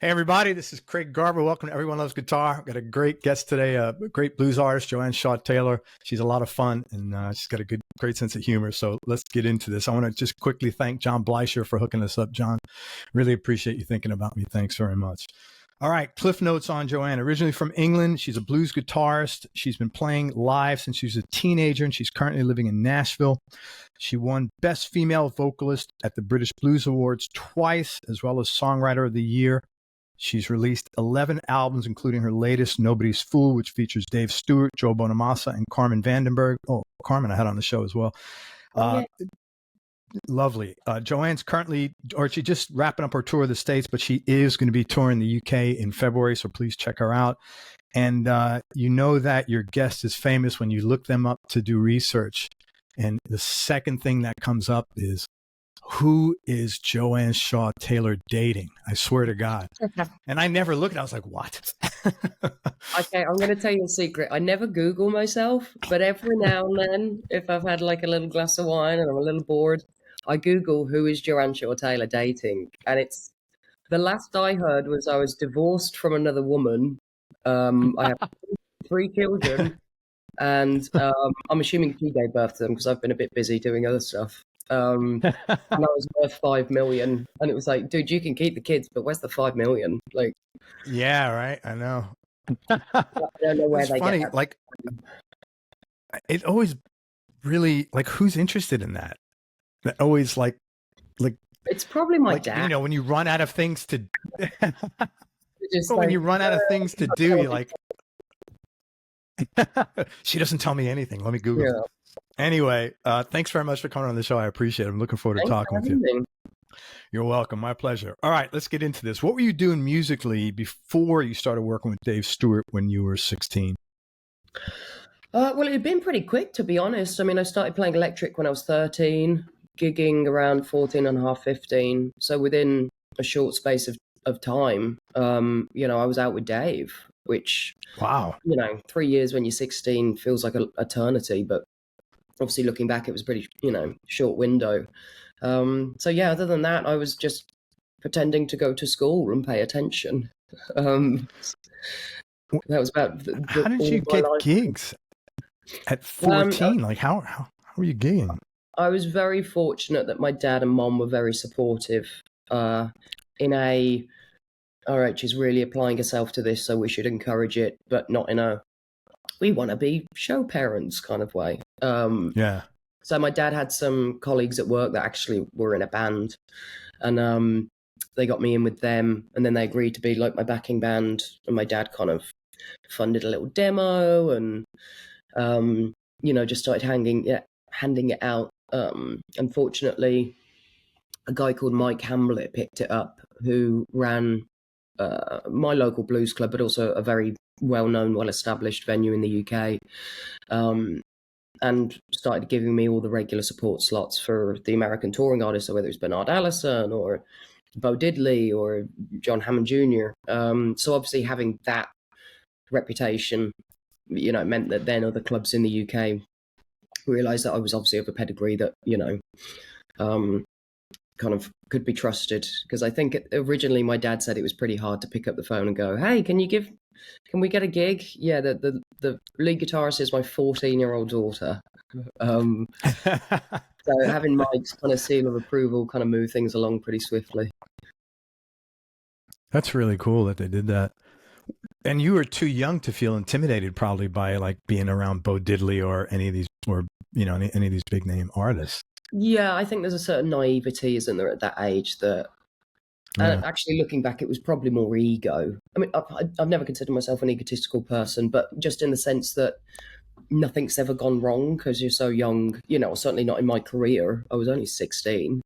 Hey everybody, this is Craig Garber. Welcome to Everyone Loves Guitar. I've got a great guest today, a great blues artist, Joanne Shaw Taylor. She's a lot of fun and she's got a great sense of humor. So let's get into this. I want to just quickly thank John Bleischer for hooking us up. John, really appreciate you thinking about me. Thanks very much. All right, cliff notes on Joanne. Originally from England, she's a blues guitarist. She's been playing live since she was a teenager, and she's currently living in Nashville. She won Best Female Vocalist at the British Blues Awards twice, as well as Songwriter of the Year. She's released 11 albums, including her latest, Nobody's Fool, which features Dave Stewart, Joe Bonamassa, and Carmen Vandenberg. Oh, Carmen I had on the show as well. Lovely. Joanne's currently, or she's just wrapping up her tour of the States, but she is going to be touring the UK in February, so please check her out. And you know that your guest is famous when you look them up to do research. And the second thing that comes up is, who is Joanne Shaw Taylor dating? I swear to God. And I never looked. I was like, what? Okay, I'm going to tell you a secret. I never Google myself, but every now and then, if I've had like a little glass of wine and I'm a little bored, I Google who is Joanne Shaw Taylor dating. And it's the last I heard was I was divorced from another woman. I have 3 children, and I'm assuming she gave birth to them because I've been a bit busy doing other stuff. And I was worth 5 million, and it was like, dude, you can keep the kids, but where's the 5 million? Like, yeah, right. I know. I don't know where it's they funny. get that. Like, it always really, like, who's interested in that? That always like it's probably my like, dad. you know, when you run out of things to Just when like, you run out of things to do, you're like, she doesn't tell me anything. Let me Google. yeah. Anyway, thanks very much for coming on the show. I appreciate it. I'm looking forward to Thanks talking for with you. having me. You're welcome. My pleasure. All right, let's get into this. What were you doing musically before you started working with Dave Stewart when you were 16? Well, it had been pretty quick, to be honest. I mean, I started playing electric when I was 13, gigging around 14 and a half, 15. So within a short space of time, you know, I was out with Dave, which, Wow. you know, 3 years when you're 16 feels like an eternity. But obviously looking back, it was pretty, you know, short window. So yeah, other than that, I was just pretending to go to school and pay attention. That was about how did you get gigs at 14? Like how were you gigging? I was very fortunate that my dad and mom were very supportive in a, all right, she's really applying herself to this, so we should encourage it, but not in a, we want to be show parents kind of way. Yeah. So my dad had some colleagues at work that actually were in a band, and they got me in with them, and then they agreed to be like my backing band, and my dad kind of funded a little demo and, you know, just started handing it out. Unfortunately, a guy called Mike Hamblett picked it up, who ran my local blues club, but also a very well-known, well-established venue in the UK, and started giving me all the regular support slots for the American touring artists, so whether it's Bernard Allison or Bo Diddley or John Hammond Jr. So obviously having that reputation, you know, meant that then other clubs in the UK realised that I was obviously of a pedigree that, you know, kind of could be trusted. Because I think originally my dad said it was pretty hard to pick up the phone and go, hey, can we get a gig? Yeah, the lead guitarist is my 14-year-old daughter. So having Mike's kind of seal of approval kind of moved things along pretty swiftly. That's really cool that they did that. And you were too young to feel intimidated probably by like being around Bo Diddley or any of these, or, you know, any of these big name artists. Yeah, I think there's a certain naivety, isn't there, at that age that, and actually looking back, it was probably more ego. I mean, I've never considered myself an egotistical person, but just in the sense that nothing's ever gone wrong because you're so young, you know, certainly not in my career. I was only 16.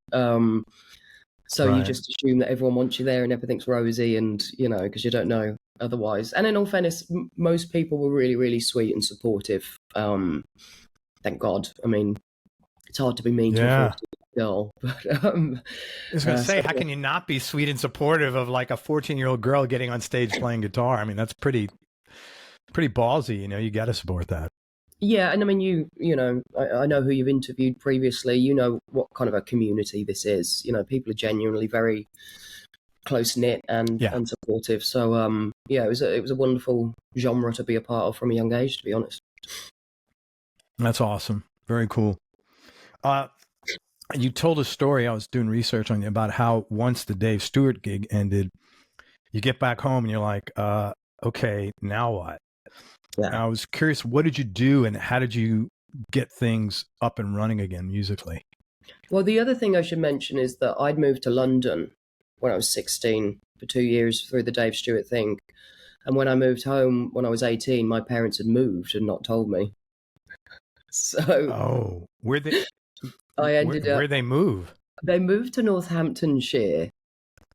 So Right. you just assume that everyone wants you there and everything's rosy and, you know, because you don't know otherwise. And in all fairness, most people were really, really sweet and supportive. Thank God. I mean, it's hard to be mean to a 14-year-old girl. But, I was going to say, how can you not be sweet and supportive of like a 14-year-old girl getting on stage playing guitar? I mean, that's pretty ballsy. You know, you got to support that. Yeah, and I mean, you know, I know who you've interviewed previously. You know what kind of a community this is. You know, people are genuinely very close knit and Yeah, supportive. So yeah, it was a wonderful genre to be a part of from a young age, to be honest. that's awesome. Very cool. You told a story. I was doing research on you about how once the Dave Stewart gig ended, you get back home and you're like, okay, now what? Yeah. And I was curious, what did you do and how did you get things up and running again musically? Well, the other thing I should mention is that I'd moved to London when I was 16 for 2 years through the Dave Stewart thing. And when I moved home when I was 18, my parents had moved and not told me. So where they I ended up, where they move? they moved to Northamptonshire.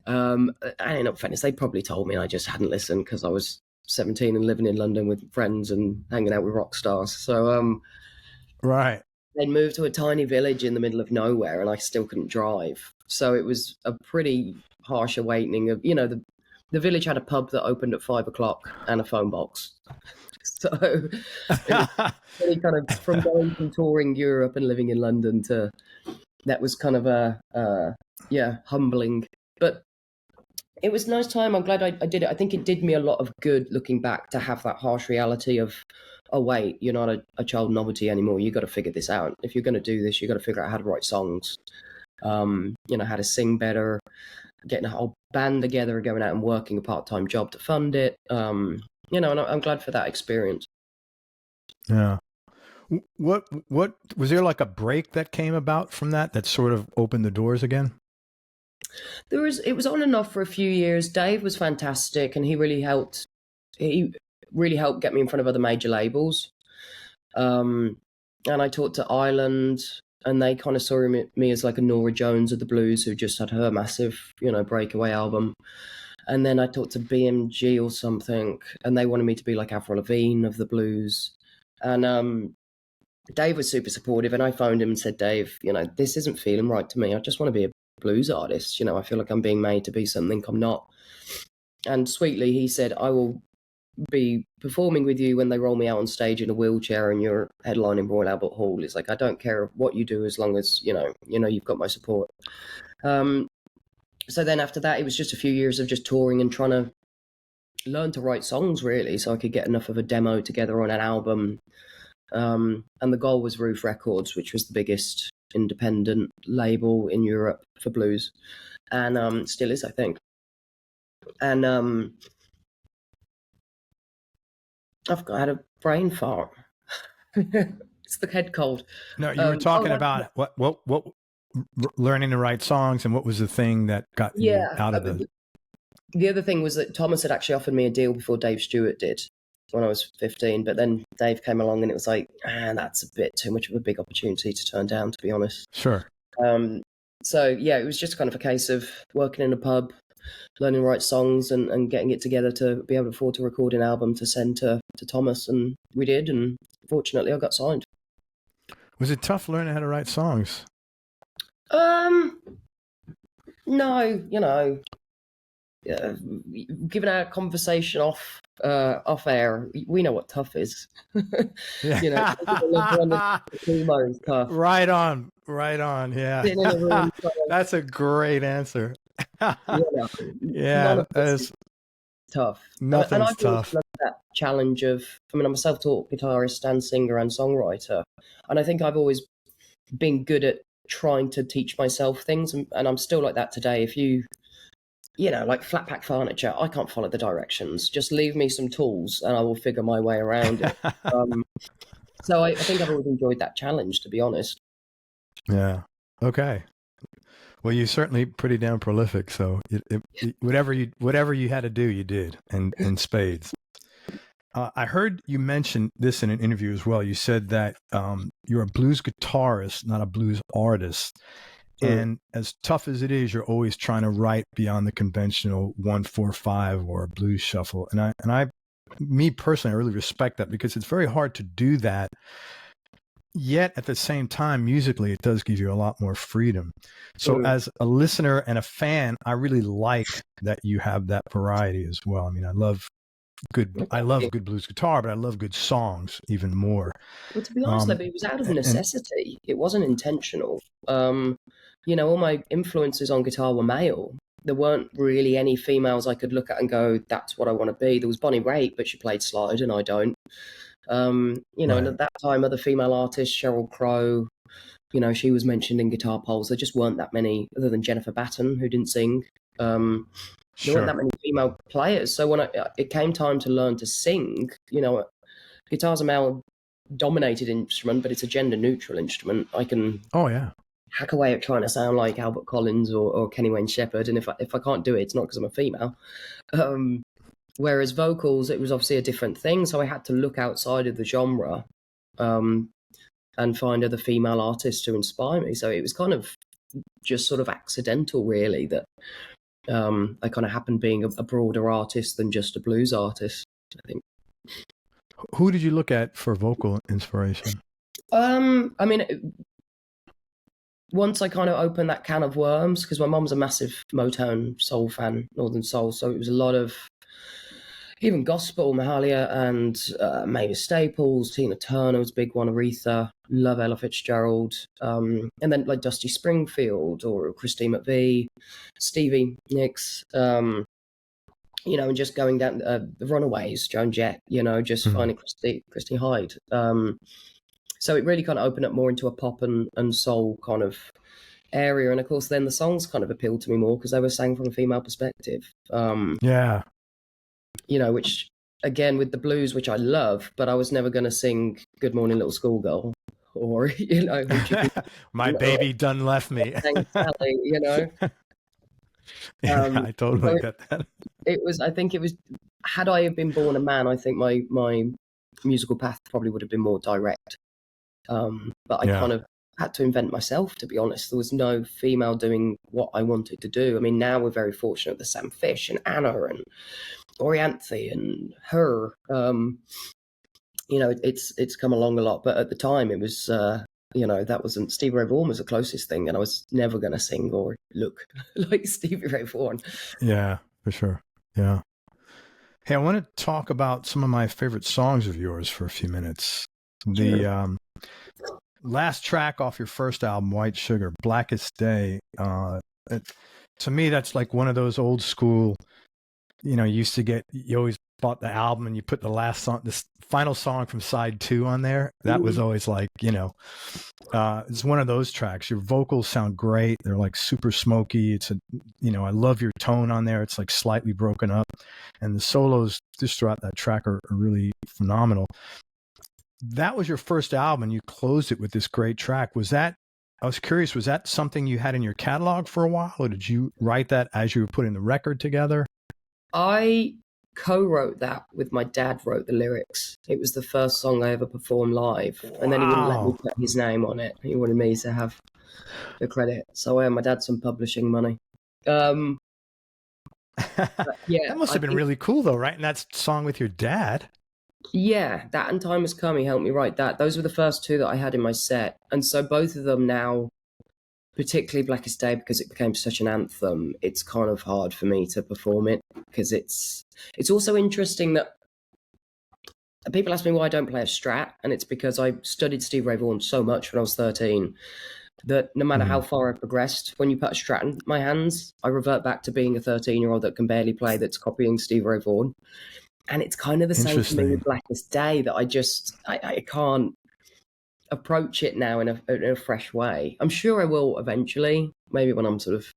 And in all fairness, they probably told me, I just hadn't listened because I was 17 and living in London with friends and hanging out with rock stars. So Right. they moved to a tiny village in the middle of nowhere and I still couldn't drive. So it was a pretty harsh awakening of, the village had a pub that opened at 5 o'clock and a phone box. So it was really kind of from going from touring Europe and living in London to that was kind of humbling. But it was a nice time. I'm glad I did it. I think it did me a lot of good looking back to have that harsh reality of, oh, wait, you're not a child novelty anymore. You got to figure this out. If you're going to do this, you got to figure out how to write songs, how to sing better, getting a whole band together, going out and working a part-time job to fund it. And I'm glad for that experience. Yeah. What was there like a break that came about from that sort of opened the doors again? It was on and off for a few years. Dave was fantastic and he really helped get me in front of other major labels. And I talked to Ireland and they kind of saw me as like a Norah Jones of the blues who just had her massive, breakaway album. And then I talked to BMG or something and they wanted me to be like Avril Lavigne of the blues. And Dave was super supportive and I phoned him and said, Dave, this isn't feeling right to me. I just want to be a blues artist. I feel like I'm being made to be something I'm not. And sweetly, he said, I will be performing with you when they roll me out on stage in a wheelchair and you're headlining Royal Albert Hall. It's like, I don't care what you do as long as, you've got my support. So then after that, it was just a few years of just touring and trying to learn to write songs, really, so I could get enough of a demo together on an album. And the goal was Roof Records, which was the biggest independent label in Europe for blues, and still is, I think. And I had a brain fart. It's the head cold. No, you were talking about what learning to write songs, and what was the thing that got you out of the. The other thing was that Thomas had actually offered me a deal before Dave Stewart did when I was 15, but then Dave came along and it was like, that's a bit too much of a big opportunity to turn down, to be honest. Sure. So yeah, it was just kind of a case of working in a pub, learning to write songs and getting it together to be able to afford to record an album to send to Thomas, and we did, and fortunately I got signed. Was it tough learning how to write songs? No, given our conversation off air, we know what tough is. Tough. Right on. Yeah. That's a great answer. Yeah, that's tough. Nothing's tough. That challenge of, I'm a self-taught guitarist and singer and songwriter, and I think I've always been good at trying to teach myself things, and I'm still like that today. If you like flat pack furniture, I can't follow the directions. Just leave me some tools and I will figure my way around it. So I think I've always enjoyed that challenge, to be honest. Yeah. Okay. Well, you're certainly pretty damn prolific. So whatever you had to do, you did, and in spades. I heard you mention this in an interview as well. You said that you're a blues guitarist, not a blues artist. And as tough as it is, you're always trying to write beyond the conventional 1-4-5 or a blues shuffle. And me personally, I really respect that because it's very hard to do that. Yet at the same time, musically, it does give you a lot more freedom. So as a listener and a fan, I really like that you have that variety as well. I mean, I love good blues guitar, but I love good songs even more. Well, to be honest, it was out of necessity. It wasn't intentional. All my influences on guitar were male. there weren't really any females I could look at and go, that's what I want to be. There was Bonnie Raitt, but she played slide and I don't. You know, and at that time, other female artists, Sheryl Crow, you know, she was mentioned in guitar polls. There just weren't that many, other than Jennifer Batten, who didn't sing. There weren't that many female players. So when it came time to learn to sing, you know, guitar's a male-dominated instrument, but it's a gender-neutral instrument. I can hack away at trying to sound like Albert Collins or Kenny Wayne Shepherd, and if I can't do it, it's not because I'm a female. Whereas vocals, it was obviously a different thing, so I had to look outside of the genre and find other female artists to inspire me. So it was kind of just sort of accidental, really, that I kind of happened being a broader artist than just a blues artist, I think. Who did you look at for vocal inspiration? I mean, once I kind of opened that can of worms, because my mom's a massive Motown soul fan, Northern Soul, so it was a lot of even gospel, Mahalia and Mavis Staples, Tina Turner was a big one, Aretha, love Ella Fitzgerald, and then like Dusty Springfield or Christine McVie, Stevie Nicks, you know, and just going down the Runaways, Joan Jett, you know, just finding Christy Hyde. So it really kind of opened up more into a pop and soul kind of area. And of course, then the songs kind of appealed to me more because they were sang from a female perspective. You know, which again, with the blues, which I love, but I was never going to sing Good Morning Little Schoolgirl or, you know, My baby done left me. Sally, you know. I totally get that. I think it was, had I been born a man, I think my musical path probably would have been more direct. But I kind of had to invent myself, to be honest. There was no female doing what I wanted to do. I mean, now we're very fortunate with Sam Fish and Anna and Orianthe and her. You know, it's come along a lot, but at the time it was, you know, that wasn't, Stevie Ray Vaughan was the closest thing, and I was never going to sing or look like Stevie Ray Vaughan. Yeah, for sure. Yeah. Hey, I want to talk about some of my favorite songs of yours for a few minutes. The last track off your first album, White Sugar, Blackest Day, to me, that's like one of those old school, you know, you always bought the album and you put the last song, this final song from side 2 on there. That was always like, you know, it's one of those tracks. Your vocals sound great. They're like super smoky. You know, I love your tone on there. It's like slightly broken up, and the solos just throughout that track are really phenomenal. That was your first album and you closed it with this great track. I was curious, was that something you had in your catalog for a while, or did you write that as you were putting the record together? I co-wrote that with my dad, wrote the lyrics. It was the first song I ever performed live. And then he wouldn't let me put his name on it. He wanted me to have the credit. So I owe my dad some publishing money. That must have been really cool though, right? And that song with your dad. Yeah, that and Time Has Come, he helped me write that. Those were the first 2 that I had in my set. And so both of them now, particularly Blackest Day, because it became such an anthem, it's kind of hard for me to perform it, because it's also interesting that people ask me why I don't play a Strat, and it's because I studied Stevie Ray Vaughan so much when I was 13 that no matter how far I progressed, when you put a Strat in my hands, I revert back to being a 13-year-old that can barely play, that's copying Stevie Ray Vaughan. And it's kind of the same for me with Blackest Day, that I can't approach it now in a fresh way. I'm sure I will eventually, maybe when I'm sort of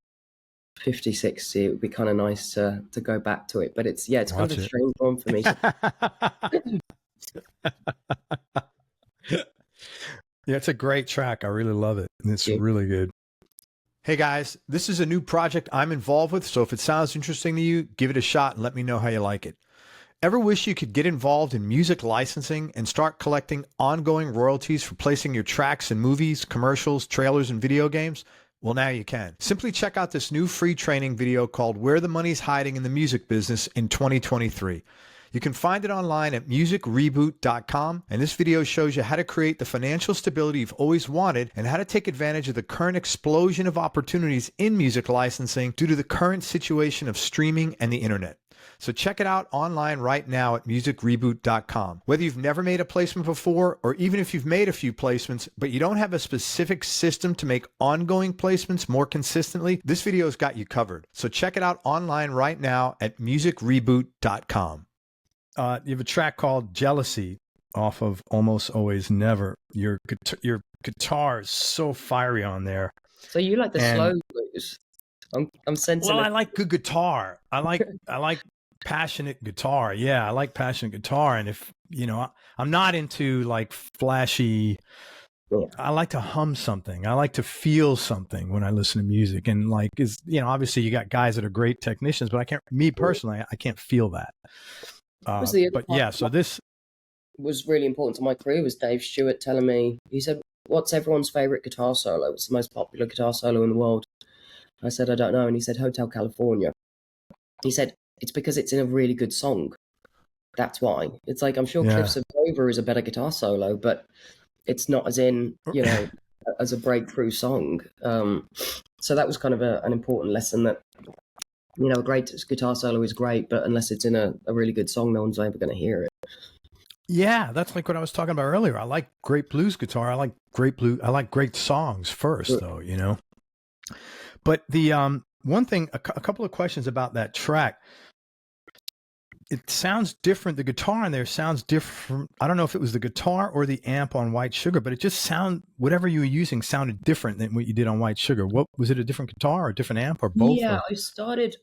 50, 60, it would be kind of nice to go back to it. But it's kind of a strange one for me. Yeah, it's a great track. I really love it. And it's really good. Hey guys, this is a new project I'm involved with, so if it sounds interesting to you, give it a shot and let me know how you like it. Ever wish you could get involved in music licensing and start collecting ongoing royalties for placing your tracks in movies, commercials, trailers, and video games? Well, now you can. Simply check out this new free training video called Where the Money's Hiding in the Music Business in 2023. You can find it online at musicreboot.com, and this video shows you how to create the financial stability you've always wanted and how to take advantage of the current explosion of opportunities in music licensing due to the current situation of streaming and the internet. So check it out online right now at musicreboot.com. Whether you've never made a placement before, or even if you've made a few placements, but you don't have a specific system to make ongoing placements more consistently, this video's got you covered. So check it out online right now at musicreboot.com. You have a track called Jealousy off of Almost Always Never. Your guitar is so fiery on there. So you like the slow blues? I'm sensing. Well, I like good guitar. I like passionate guitar. Yeah, I like passionate guitar. And if I'm not into like flashy. Yeah. I like to hum something. I like to feel something when I listen to music. And like, obviously you got guys that are great technicians, but me personally, I can't feel that. But yeah, so this was really important to my career was Dave Stewart telling me, he said, what's everyone's favorite guitar solo? What's the most popular guitar solo in the world? I said, I don't know. And he said, Hotel California. He said, it's because it's in a really good song. That's why. It's like, I'm sure Cliffs of Dover is a better guitar solo, but it's not as in, as a breakthrough song. So that was kind of an important lesson that, a great guitar solo is great, but unless it's in a really good song, no one's ever going to hear it. Yeah, that's like what I was talking about earlier. I like great blues guitar. I like great songs first, though, But the one thing, a couple of questions about that track. It sounds different. The guitar in there sounds different. I don't know if it was the guitar or the amp on White Sugar, but it just whatever you were using sounded different than what you did on White Sugar. What was it? A different guitar or a different amp or both? Yeah, I started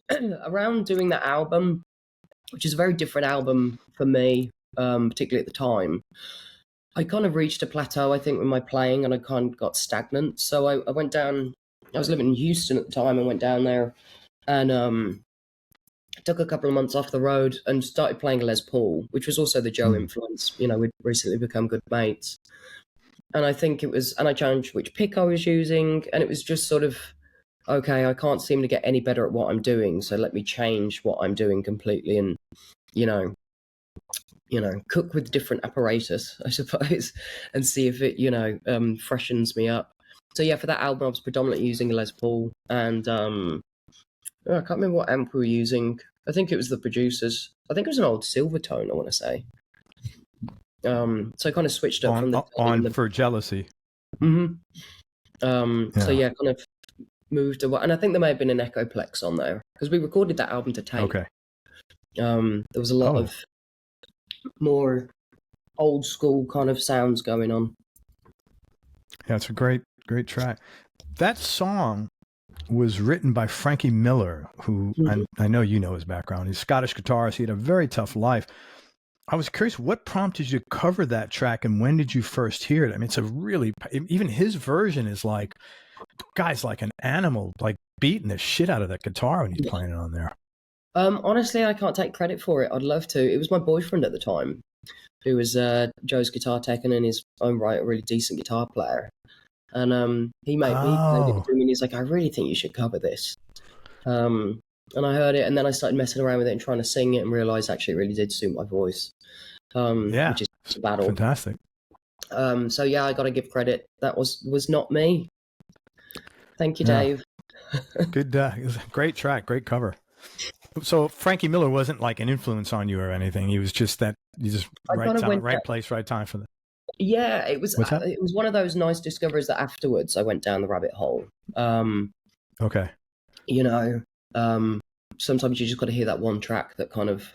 around doing that album, which is a very different album for me, particularly at the time. I kind of reached a plateau, I think, with my playing, and I kind of got stagnant. So I went down. I was living in Houston at the time and went down there and took a couple of months off the road and started playing Les Paul, which was also the Joe influence. We'd recently become good mates. And I think and I changed which pick I was using. And it was just sort of, okay, I can't seem to get any better at what I'm doing. So let me change what I'm doing completely and, cook with different apparatus, I suppose, and see if it, freshens me up. So yeah, for that album, I was predominantly using a Les Paul, and I can't remember what amp we were using. I think it was the Producers. I think it was an old Silvertone, I want to say. So I kind of switched up for Jealousy. Mm-hmm. So yeah, kind of moved away, and I think there may have been an Echoplex on there because we recorded that album to tape. Okay. There was a lot of more old school kind of sounds going on. Yeah, it's a great track. That song was written by Frankie Miller, who I know you know his background. He's a Scottish guitarist. He had a very tough life. I was curious, what prompted you to cover that track, and when did you first hear it? I mean, it's a really, even his version is like, guy's like an animal, like beating the shit out of that guitar when he's playing it on there. Honestly, I can't take credit for it. I'd love to. It was my boyfriend at the time, who was Joe's guitar tech and in his own right a really decent guitar player. And he played it to me, and he's like, I really think you should cover this. And I heard it, and then I started messing around with it and trying to sing it and realized actually it really did suit my voice. Which is a battle. Fantastic. So yeah, I got to give credit. That was not me. Thank you, Dave. Good. It was a great track, great cover. So Frankie Miller wasn't like an influence on you or anything. He was just that you just right place, right time for that. Yeah, it was. It was one of those nice discoveries that afterwards I went down the rabbit hole. Okay. Sometimes you just got to hear that one track that kind of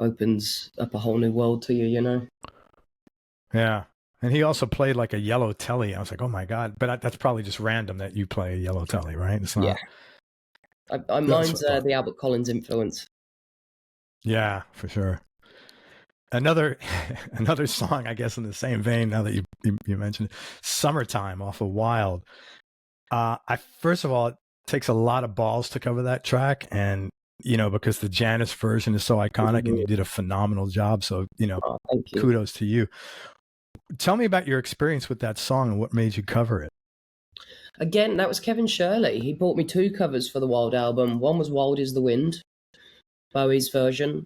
opens up a whole new world to you. Yeah. And he also played like a yellow telly. I was like, oh my God. But that's probably just random that you play a yellow telly, right? It's not... Yeah. Mine's the Albert Collins influence. Yeah, for sure. Another song, I guess, in the same vein, now that you mentioned it, Summertime off of Wild. First of all, it takes a lot of balls to cover that track. And, because the Janis version is so iconic and you did a phenomenal job. So, thank you. Kudos to you. Tell me about your experience with that song and what made you cover it. Again, that was Kevin Shirley. He bought me 2 covers for the Wild album. One was Wild is the Wind, Bowie's version,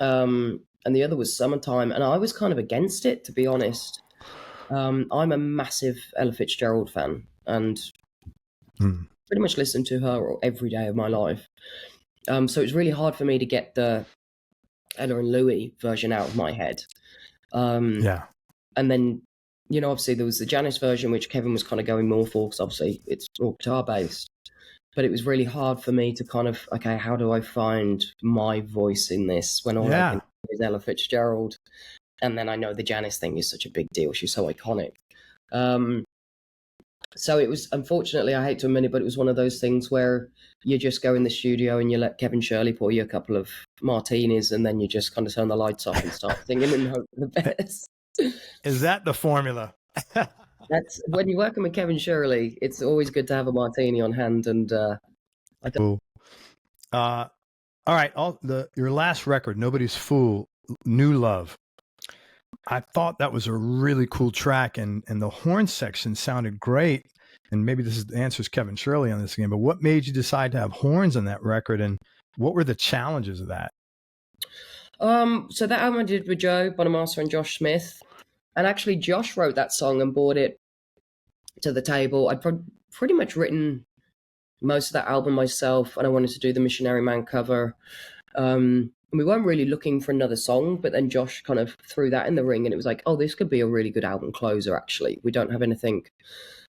and the other was Summertime. And I was kind of against it, to be honest. I'm a massive Ella Fitzgerald fan and pretty much listen to her every day of my life. So it was really hard for me to get the Ella and Louis version out of my head. Yeah. And then, obviously there was the Janis version, which Kevin was kind of going more for, because obviously it's more guitar based. But it was really hard for me to kind of, okay, how do I find my voice in this when all I can do is Ella Fitzgerald? And then I know the Janis thing is such a big deal. She's so iconic. So it was, unfortunately, I hate to admit it, but it was one of those things where you just go in the studio and you let Kevin Shirley pour you a couple of martinis, and then you just kind of turn the lights off and start singing and hope for the best. Is that the formula? That's when you're working with Kevin Shirley, it's always good to have a martini on hand. And cool. All right. Your last record, Nobody's Fool, New Love. I thought that was a really cool track, and the horn section sounded great. And maybe this answers Kevin Shirley on this again, but what made you decide to have horns on that record, and what were the challenges of that? So that album I did with Joe Bonamassa and Josh Smith, and actually Josh wrote that song and brought it to the table. I'd pretty much written most of that album myself, and I wanted to do the Missionary Man cover. And we weren't really looking for another song, but then Josh kind of threw that in the ring, and it was like, oh, this could be a really good album closer, actually. We don't have anything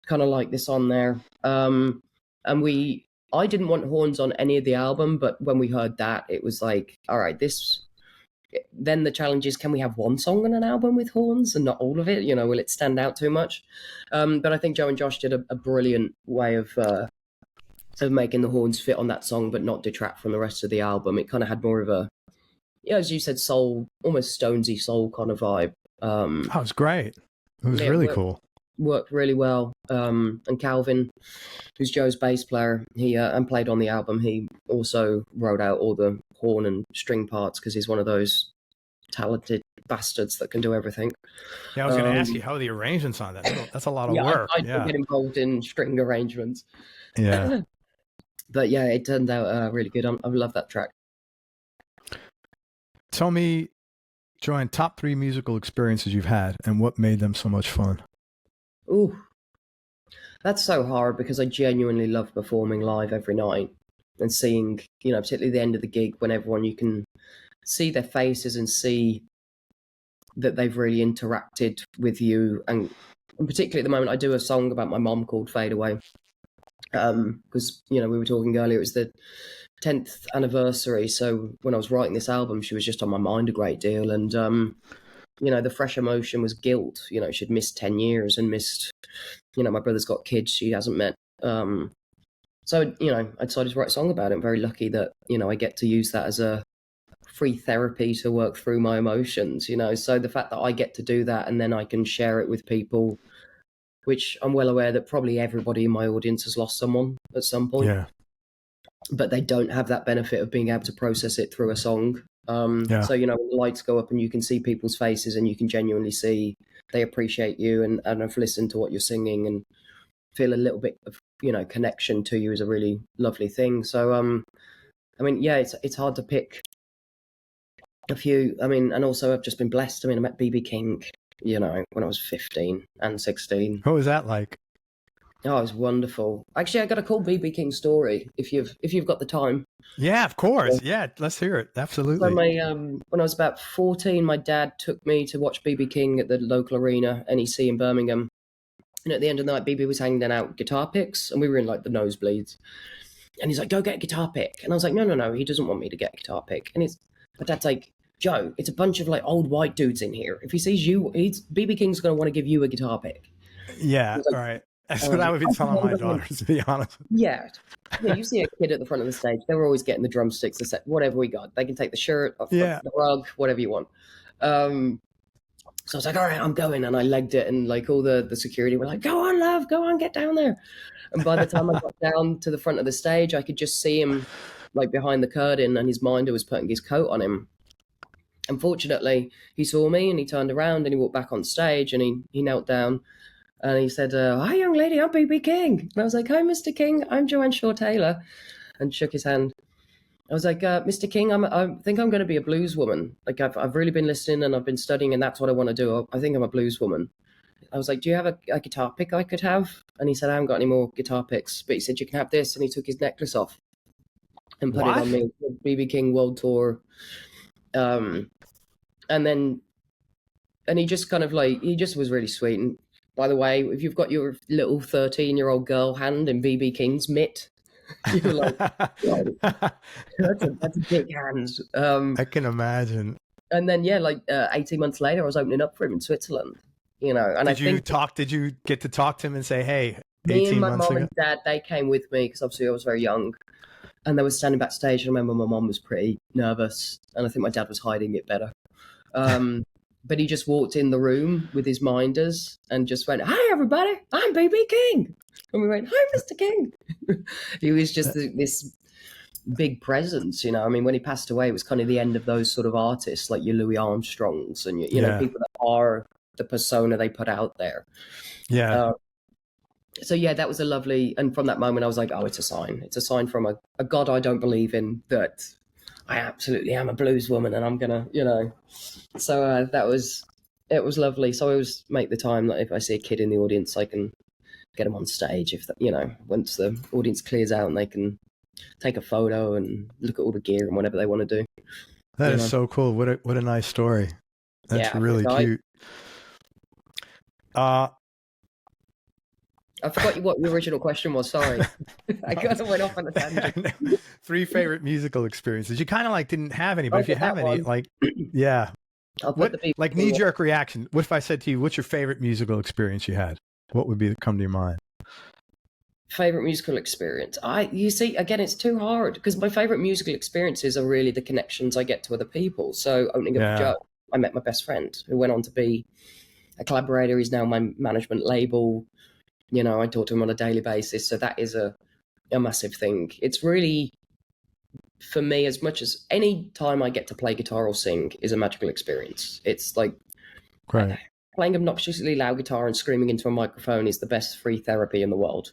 kind of like this on there. And I didn't want horns on any of the album, but when we heard that, it was like, all right, then the challenge is, can we have one song on an album with horns and not all of it? Will it stand out too much? But I think Joe and Josh did a brilliant way of making the horns fit on that song, but not detract from the rest of the album. It kind of had more of a, as you said, soul, almost Stonesy soul kind of vibe. That was great. It was really cool. Worked really well. And Calvin, who's Joe's bass player, he and played on the album. He also wrote out all the horn and string parts, because he's one of those talented bastards that can do everything. Yeah, I was going to ask you, how are the arrangements on that? That's a lot of work. I get involved in string arrangements. Yeah. But yeah, it turned out really good. I love that track. Tell me, Joanne, top 3 musical experiences you've had and what made them so much fun. Ooh, that's so hard, because I genuinely love performing live every night and seeing, particularly the end of the gig, when you can see their faces and see that they've really interacted with you. And particularly at the moment, I do a song about my mom called Fade Away. Because, we were talking earlier, it was the 10th anniversary. So when I was writing this album, she was just on my mind a great deal. And, the fresh emotion was guilt. She'd missed 10 years and missed, my brother's got kids she hasn't met. So, I decided to write a song about it. I'm very lucky that, I get to use that as a free therapy to work through my emotions, So the fact that I get to do that, and then I can share it with people, which I'm well aware that probably everybody in my audience has lost someone at some point. Yeah. But they don't have that benefit of being able to process it through a song. So, when the lights go up and you can see people's faces and you can genuinely see they appreciate you and have listened to what you're singing and feel a little bit of, connection to you, is a really lovely thing. So, it's hard to pick a few. And also I've just been blessed. I met BB King, when I was 15 and 16. What was that like? Oh, it was wonderful. Actually, I got a cool BB King story if you've got the time. Yeah, of course. Yeah, let's hear it. Absolutely. So when I was about 14, my dad took me to watch BB King at the local arena, NEC in Birmingham. And at the end of the night, BB was hanging out guitar picks, and we were in like the nosebleeds. And he's like, "Go get a guitar pick." And I was like, "No, he doesn't want me to get a guitar pick." And my dad's like, "Joe, it's a bunch of like old white dudes in here. If he sees you, BB King's going to want to give you a guitar pick." Yeah, like, all right. That's what I would be telling my daughters, to be honest. Yeah, you see a kid at the front of the stage, they were always getting the drumsticks, the set, whatever we got. They can take the shirt, the rug, whatever you want. So I was like, all right, I'm going. And I legged it, and like all the security were like, "Go on, love, go on, get down there." And by the time I got down to the front of the stage, I could just see him like behind the curtain, and his minder was putting his coat on him. Unfortunately, he saw me and he turned around and he walked back on stage, and he knelt down. And he said, "Hi, young lady, I'm BB King." And I was like, "Hi, Mr. King, I'm Joanne Shaw Taylor," and shook his hand. I was like, "Mr. King, I think I'm going to be a blues woman. Like, I've really been listening and I've been studying, and that's what I want to do. I think I'm a blues woman." I was like, "Do you have a guitar pick I could have?" And he said, "I haven't got any more guitar picks." But he said, "You can have this." And he took his necklace off. and put it on me. BB King World Tour. And he just kind of like, he just was really sweet. And by the way, if you've got your little 13-year-old girl hand in BB King's mitt, you're like, that's a big hand. I can imagine. And then, 18 months later, I was opening up for him in Switzerland, and did you get to talk to him and say, hey, me and my mom and dad, they came with me because obviously I was very young, and they were standing backstage. I remember my mom was pretty nervous, and I think my dad was hiding it better. But he just walked in the room with his minders and just went, "Hi, everybody, I'm BB King." And we went, "Hi, Mr. King." He was just this big presence, I mean, when he passed away, it was kind of the end of those sort of artists like your Louis Armstrongs and, know, people that are the persona they put out there. Yeah. So, that was a lovely, and from that moment, I was like, oh, it's a sign. It's a sign from a God I don't believe in that I absolutely am a blues woman and I'm going to, So it was lovely. So I always make the time that if I see a kid in the audience, I can get them on stage if, once the audience clears out and they can take a photo and look at all the gear and whatever they want to do. That is so cool. What a nice story. That's really cute. I forgot what your original question was. Sorry. I kind of went off on a tangent. 3 favorite musical experiences. You kind of didn't have any, but if you have any, like knee-jerk reaction. What if I said to you, what's your favorite musical experience you had? What would come to your mind? Favorite musical experience? You see, again, it's too hard because my favorite musical experiences are really the connections I get to other people. So opening up a Joe, I met my best friend who went on to be a collaborator. He's now my management label. I talk to him on a daily basis. So that is a massive thing. It's really, for me, as much as any time I get to play guitar or sing is a magical experience. It's like playing obnoxiously loud guitar and screaming into a microphone is the best free therapy in the world.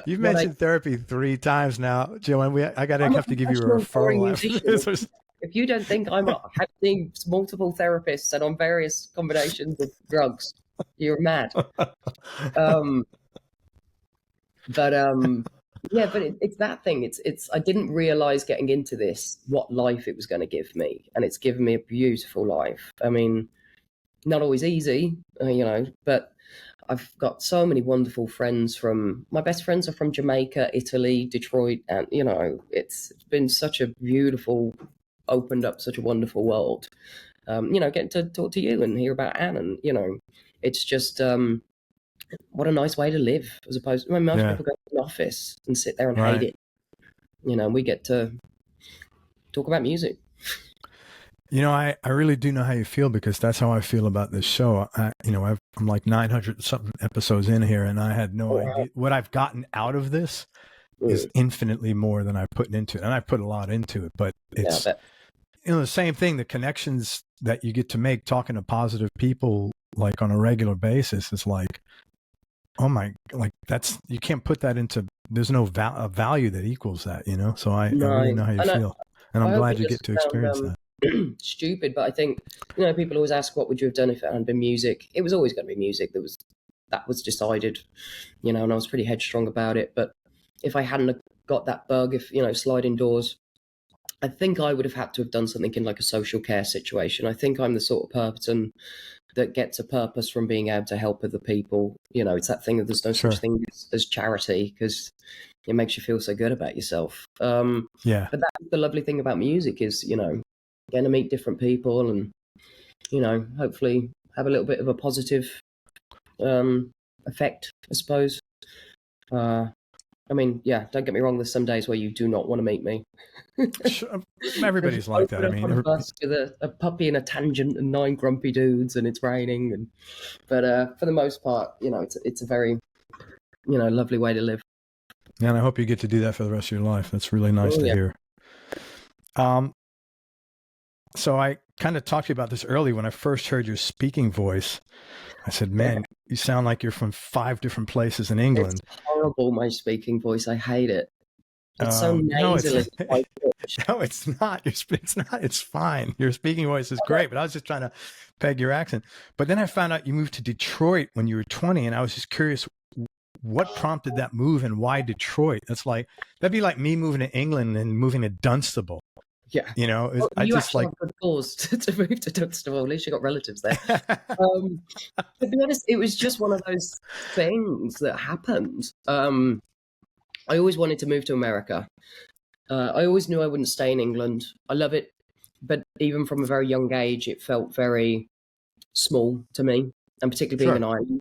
You've mentioned therapy 3 times now, Joanne. I have to give you a referral. If you don't think I'm having multiple therapists and on various combinations of drugs, you're mad. But it's that thing. It's I didn't realize getting into this what life it was going to give me, and it's given me a beautiful life. I mean, not always easy, but I've got so many wonderful friends. My best friends are from Jamaica, Italy, Detroit, and it's been such a beautiful, opened up such a wonderful world. Getting to talk to you and hear about Anne, and it's just what a nice way to live, as opposed to most people go to an office and sit there and hate it. We get to talk about music. I really do know how you feel, because that's how I feel about this show. I'm like 900 something episodes in here, and I had no idea what I've gotten out of this is infinitely more than I put into it. And I put a lot into it, but it's, the same thing, the connections that you get to make talking to positive people, like on a regular basis, is like, oh my, like you can't put that into, there's no value that equals that, So I really know how you feel. And I'm glad you get to experience that. Stupid, but I think people always ask, what would you have done if it hadn't been music? It was always going to be music. That was decided, and I was pretty headstrong about it. But if I hadn't got that bug, sliding doors, I think I would have had to have done something in like a social care situation. I think I'm the sort of person that gets a purpose from being able to help other people. It's that thing that there's no such thing as charity, because it makes you feel so good about yourself. But that's the lovely thing about music is, getting to meet different people and, hopefully have a little bit of a positive effect, I suppose. Don't get me wrong, there's some days where you do not want to meet me. Everybody's like that. I mean, with a puppy and a tangent and 9 grumpy dudes and it's raining. But for the most part, it's a very, lovely way to live. Yeah, and I hope you get to do that for the rest of your life. That's really nice to hear. So I kind of talked to you about this early when I first heard your speaking voice. I said, man, you sound like you're from 5 different places in England. It's horrible, my speaking voice. I hate it. It's so nasally. No, it's not. It's not. It's fine. Your speaking voice is great, but I was just trying to peg your accent. But then I found out you moved to Detroit when you were 20, and I was just curious, what prompted that move and why Detroit? That'd be like me moving to England and moving to Dunstable. Yeah. You know, Well, I you just actually like, have good cause to move to Dunstable. At least you got relatives there. To be honest, it was just one of those things that happened. I always wanted to move to America. I always knew I wouldn't stay in England. I love it, but even from a very young age, it felt very small to me, and particularly being an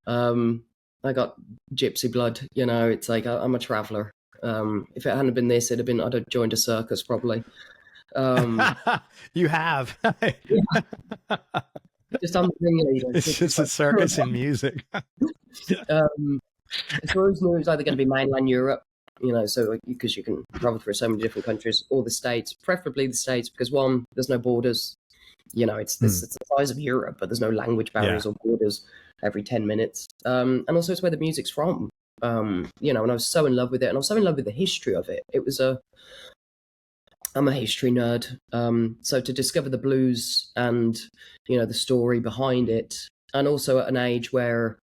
Ireland. I got gypsy blood, you know. It's like I'm a traveller. If it hadn't been this, I'd have joined a circus probably. You have. Just I'm the ringleader. It's just a circus in music. So I always knew it was either going to be mainland Europe, you know, so because you can travel through so many different countries, or the States, preferably the States, because one, there's no borders. You know, it's the size of Europe, but there's no language barriers or borders every 10 minutes. And also it's where the music's from. You know, and I was so in love with it, and I was so in love with the history of it. I'm a history nerd. So to discover the blues and, you know, the story behind it, and also at an age where,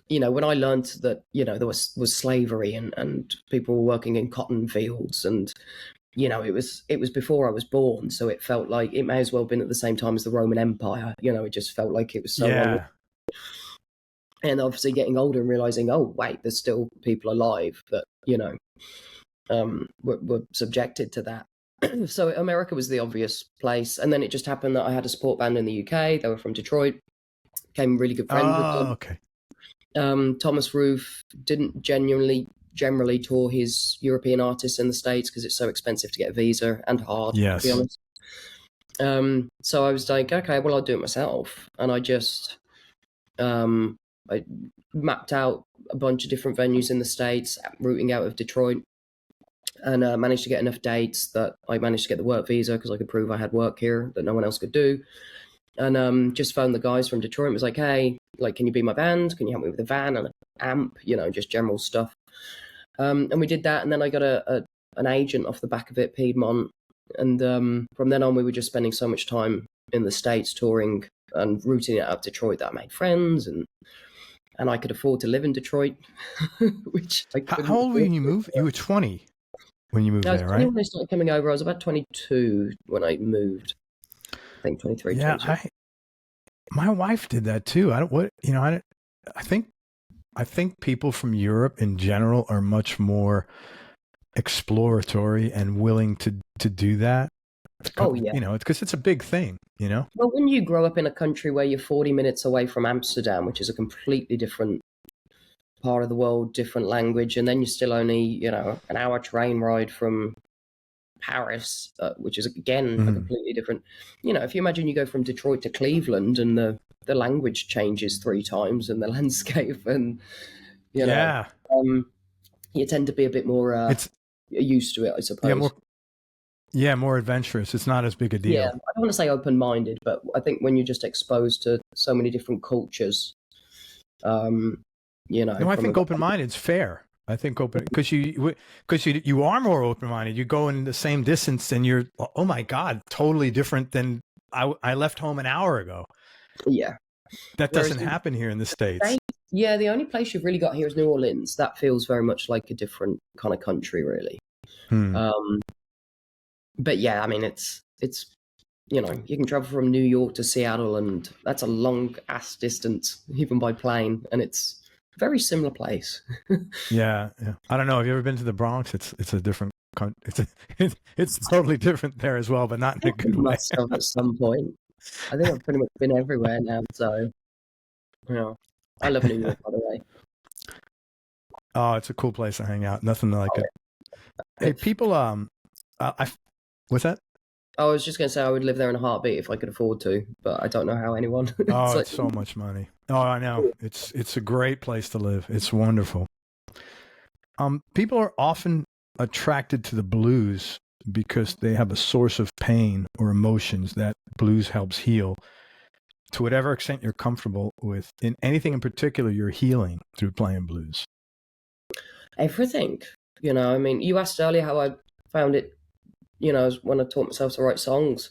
you know, when I learned that, you know, there was slavery and people were working in cotton fields, and, you know, it was before I was born. So it felt like it may as well have been at the same time as the Roman Empire. You know, it just felt like it was so long. And obviously getting older and realizing, oh, wait, there's still people alive that, you know, were subjected to that. So America was the obvious place. And then it just happened that I had a support band in the UK. They were from Detroit. Became a really good friend with them. Okay. Thomas Roof didn't generally tour his European artists in the States because it's so expensive to get a visa and hard, to be honest. So I was like, okay, well, I'll do it myself. And I just... I mapped out a bunch of different venues in the States, routing out of Detroit, and managed to get enough dates that I managed to get the work visa because I could prove I had work here that no one else could do. And just phoned the guys from Detroit and was like, hey, like, can you be my band? Can you help me with a van and an amp? You know, just general stuff. And we did that, and then I got an agent off the back of it, Piedmont. And from then on, we were just spending so much time in the States touring and routing it up Detroit that I made friends, and I could afford to live in Detroit, which I couldn't. How old were you when you moved? You were 20 when you moved there, right? When I started coming over, I was about 22 when I moved. I think 23. Yeah, 22. My wife did that too. I think people from Europe in general are much more exploratory and willing to do that. Oh yeah, you know, it's because it's a big thing, you know. Well, when you grow up in a country where you're 40 minutes away from Amsterdam, which is a completely different part of the world, different language, and then you're still only, you know, an hour train ride from Paris, which is again a completely different. You know, if you imagine you go from Detroit to Cleveland, and the language changes 3 times, and the landscape, and you know, you tend to be a bit more used to it, I suppose. More adventurous. It's not as big a deal. Yeah, I don't want to say open-minded, but I think when you're just exposed to so many different cultures, you know. No, I think open-minded is fair. I think because you are more open-minded. You go in the same distance, and you're, oh my God, totally different than I left home an hour ago. Yeah, that doesn't happen here in the States. Yeah, the only place you've really got here is New Orleans. That feels very much like a different kind of country, really. But yeah, I mean, it's you know, you can travel from New York to Seattle, and that's a long ass distance, even by plane, and it's a very similar place. yeah. I don't know. Have you ever been to the Bronx? It's a different country. It's totally different there as well, but not in a good way. Must have at some point. I think I've pretty much been everywhere now, so you know, I love New York, by the way. Oh, it's a cool place to hang out. Nothing like it. Hey, people, what's that? I was just going to say I would live there in a heartbeat if I could afford to, but I don't know how anyone. Oh, it's so much money. Oh, I know. It's a great place to live. It's wonderful. People are often attracted to the blues because they have a source of pain or emotions that blues helps heal. To whatever extent you're comfortable with, in anything in particular, you're healing through playing blues. Everything, you know. I mean, you asked earlier how I found it, you know, when I taught myself to write songs,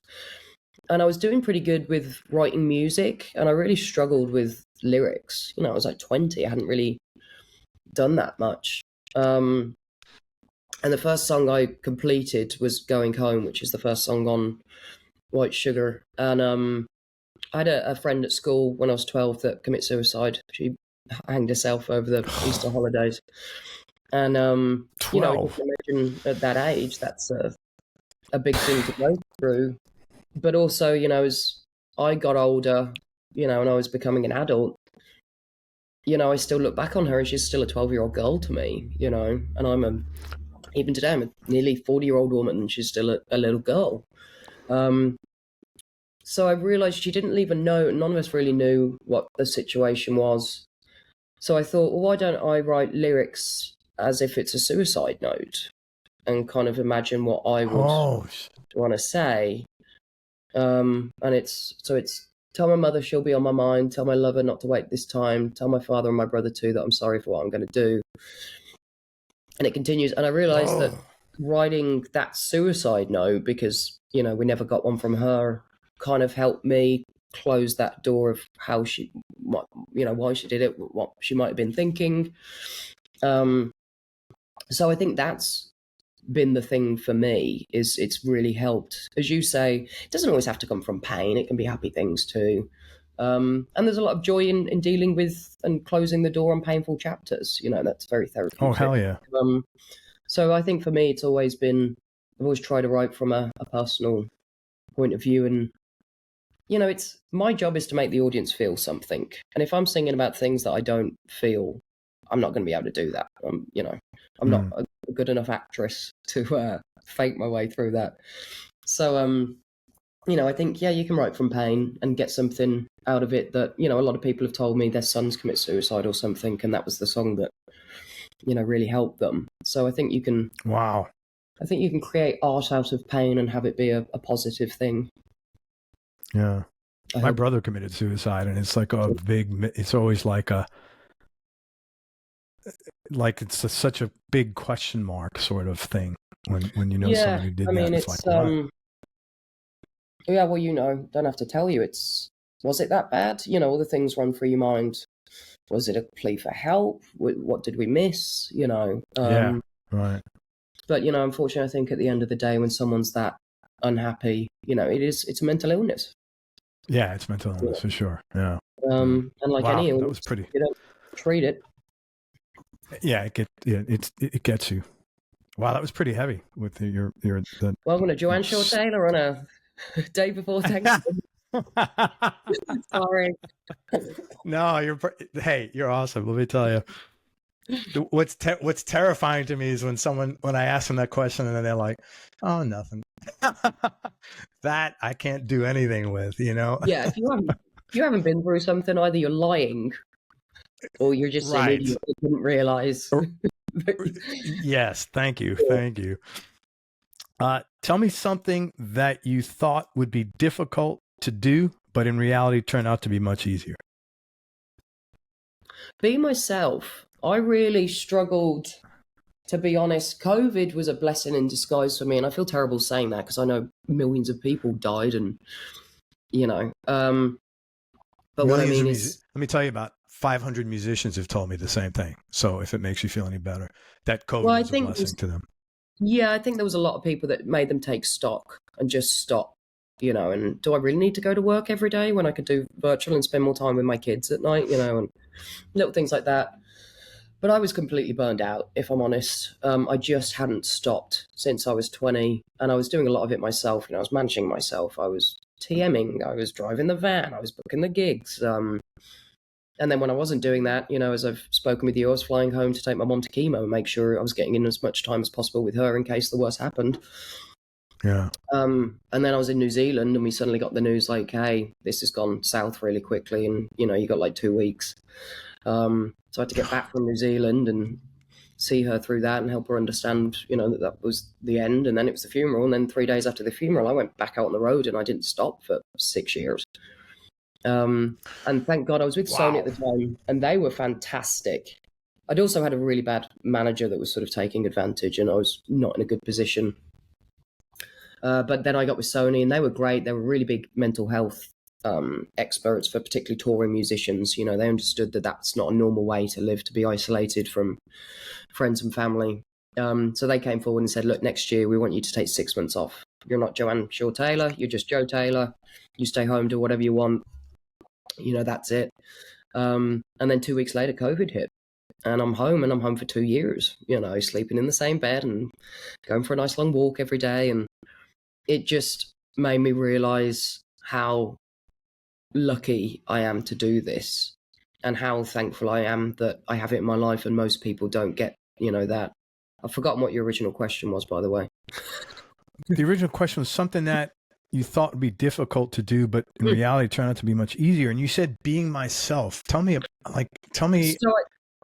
and I was doing pretty good with writing music, and I really struggled with lyrics. You know, I was like 20. I hadn't really done that much. And the first song I completed was Going Home, which is the first song on White Sugar. And I had a friend at school when I was 12 that committed suicide. She hanged herself over the Easter holidays. And, you know, just imagine at that age, that's a big thing to go through. But also, you know, as I got older, you know, and I was becoming an adult, you know, I still look back on her and she's still a 12-year-old girl to me, you know, and even today, I'm a nearly 40-year-old woman and she's still a little girl. So I realized she didn't leave a note. None of us really knew what the situation was. So I thought, well, why don't I write lyrics as if it's a suicide note and kind of imagine what I would want to say. And it's tell my mother she'll be on my mind, tell my lover not to wait this time, tell my father and my brother too that I'm sorry for what I'm going to do. And it continues. And I realized that writing that suicide note, because, you know, we never got one from her, kind of helped me close that door of how she, you know, why she did it, what she might have been thinking. So I think that's been the thing for me, is it's really helped. As you say, it doesn't always have to come from pain. It can be happy things too. And there's a lot of joy in dealing with and closing the door on painful chapters. You know, that's very therapeutic. Oh, hell yeah. So I think for me, it's always been, I've always tried to write from a personal point of view. And, you know, it's my job is to make the audience feel something. And if I'm singing about things that I don't feel, I'm not going to be able to do that. You know, I'm not a good enough actress to fake my way through that. So, you know, I think, yeah, you can write from pain and get something out of it that, you know, a lot of people have told me their sons commit suicide or something, and that was the song that, you know, really helped them. So I think you can, I think you can create art out of pain and have it be a positive thing. Yeah. My brother committed suicide, and it's like a big, it's always like it's such a big question mark sort of thing when you know someone who did that. It's like, what? Yeah, well, you know, don't have to tell you. Was it that bad? You know, all the things run through your mind. Was it a plea for help? What did we miss? You know? Yeah, right. But, you know, unfortunately, I think at the end of the day, when someone's that unhappy, you know, it's a mental illness. Yeah, it's mental illness for sure. Yeah. And like any illness, that was pretty. You don't treat it. Yeah, it gets you. Wow, that was pretty heavy with Welcome to Joanne Shaw Taylor on a day before Thanksgiving. Sorry. No, you're awesome. Let me tell you. What's terrifying to me is when I ask them that question and then they're like, "Oh, nothing." That I can't do anything with, you know. Yeah, if you haven't been through something, either you're lying or you're just an idiot that didn't realize. Yes, thank you. Tell me something that you thought would be difficult to do, but in reality turned out to be much easier. Be myself. I really struggled, to be honest. COVID was a blessing in disguise for me, and I feel terrible saying that because I know millions of people died, and you know. But what I mean is, let me tell you, about 500 musicians have told me the same thing. So if it makes you feel any better, that COVID was a blessing to them. Yeah, I think there was a lot of people that made them take stock and just stop. You know, and do I really need to go to work every day when I could do virtual and spend more time with my kids at night? You know, and little things like that. But I was completely burned out, if I'm honest. I just hadn't stopped since I was 20, and I was doing a lot of it myself. You know, I was managing myself. I was TMing. I was driving the van. I was booking the gigs. And then when I wasn't doing that, you know, as I've spoken with you, I was flying home to take my mom to chemo and make sure I was getting in as much time as possible with her in case the worst happened. Yeah. And then I was in New Zealand, and we suddenly got the news like, hey, this has gone south really quickly, and, you know, you got like 2 weeks. So I had to get back from New Zealand and see her through that and help her understand, you know, that was the end. And then it was the funeral. And then 3 days after the funeral, I went back out on the road, and I didn't stop for 6 years. And thank God I was with Sony at the time, and they were fantastic. I'd also had a really bad manager that was sort of taking advantage, and I was not in a good position. But then I got with Sony, and they were great. They were really big mental health experts for particularly touring musicians. You know, they understood that that's not a normal way to live, to be isolated from friends and family. So they came forward and said, look, next year we want you to take 6 months off. You're not Joanne Shaw Taylor, you're just Joe Taylor. You stay home, do whatever you want. You know, that's it. And then 2 weeks later, COVID hit. And I'm home for 2 years, you know, sleeping in the same bed and going for a nice long walk every day. And it just made me realize how lucky I am to do this and how thankful I am that I have it in my life, and most people don't get, you know, that. I've forgotten what your original question was, by the way. The original question was something that you thought would be difficult to do, but in reality turned out to be much easier. And you said being myself. Tell me. So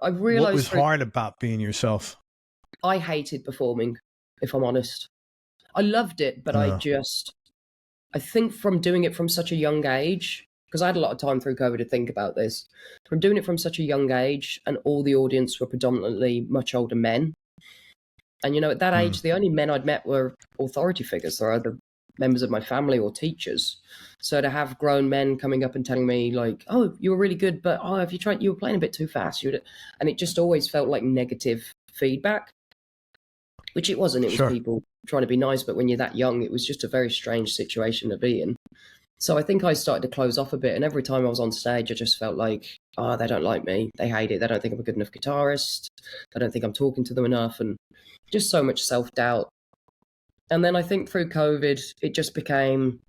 I realized what was hard about being yourself. I hated performing, if I'm honest. I loved it, but I think from doing it from such a young age, because I had a lot of time through COVID to think about this, from doing it from such a young age, and all the audience were predominantly much older men. And, you know, at that age, the only men I'd met were authority figures. They're either members of my family or teachers. So to have grown men coming up and telling me, like, oh, you were really good, but have you tried, you were playing a bit too fast. And it just always felt like negative feedback, which it wasn't. It was people trying to be nice. But when you're that young, it was just a very strange situation to be in. So I think I started to close off a bit. And every time I was on stage, I just felt like, oh, they don't like me. They hate it. They don't think I'm a good enough guitarist. They don't think I'm talking to them enough. And just so much self-doubt. And then I think through COVID, it just became,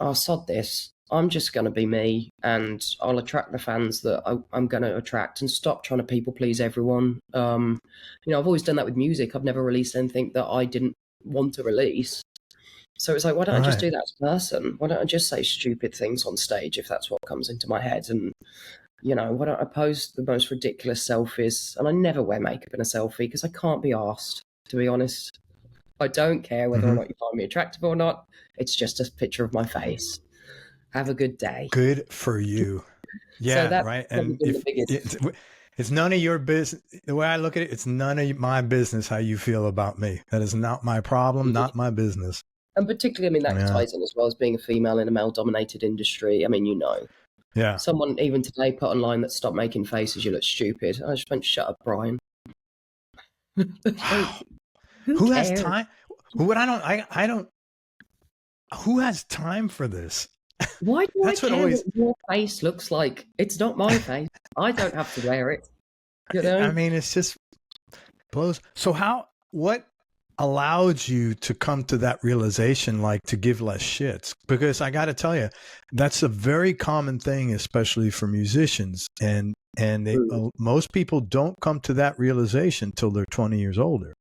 oh, sod this. I'm just going to be me, and I'll attract the fans that I'm going to attract, and stop trying to people please everyone. You know, I've always done that with music. I've never released anything that I didn't want to release. So it's like, why don't I just do that as a person? Why don't I just say stupid things on stage if that's what comes into my head? And, you know, why don't I post the most ridiculous selfies? And I never wear makeup in a selfie because I can't be arsed, to be honest. I don't care whether or not you find me attractive or not. It's just a picture of my face. Have a good day. Good for you. Yeah, so right. And it's none of your business. The way I look at it, it's none of my business how you feel about me. That is not my problem, not my business. And particularly, I mean, that ties in as well as being a female in a male-dominated industry. I mean, you know. Yeah. Someone even today put online that stop making faces, you look stupid. I just went, shut up, Brian. Wow. Who has time? I don't. Who has time for this? Why do I care what your face looks like? It's not my face. I don't have to wear it. You know? I mean, it's just blows. So what allowed you to come to that realization, like to give less shits? Because I got to tell you, that's a very common thing, especially for musicians. And most people don't come to that realization till they're 20 years older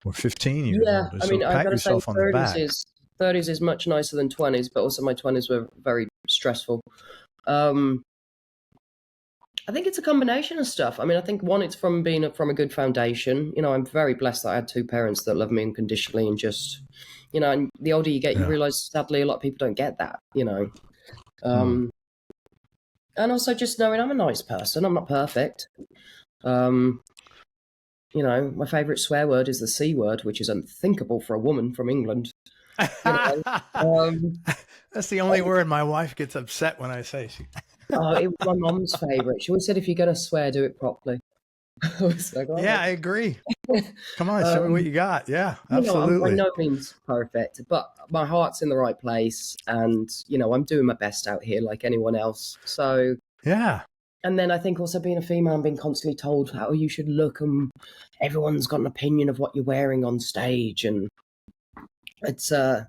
or 15 years older. I mean, so pat yourself on the back. 30s is much nicer than 20s, but also my 20s were very stressful. I think it's a combination of stuff. I mean, I think one, it's from being from a good foundation. You know, I'm very blessed that I had two parents that love me unconditionally, and just, you know, and the older you get, you realize, sadly, a lot of people don't get that, you know. And also just knowing I'm a nice person. I'm not perfect. You know, my favorite swear word is the C word, which is unthinkable for a woman from England. You know? That's the only word my wife gets upset when I say. Oh, it was my mom's favorite. She always said, if you're going to swear, do it properly. I was like, oh, yeah, I agree. Come on, show me what you got. Yeah, absolutely. You know, I'm by no means perfect, but my heart's in the right place, and, you know, I'm doing my best out here like anyone else. So, yeah. And then I think also being a female and being constantly told how you should look, and everyone's got an opinion of what you're wearing on stage. And it's, I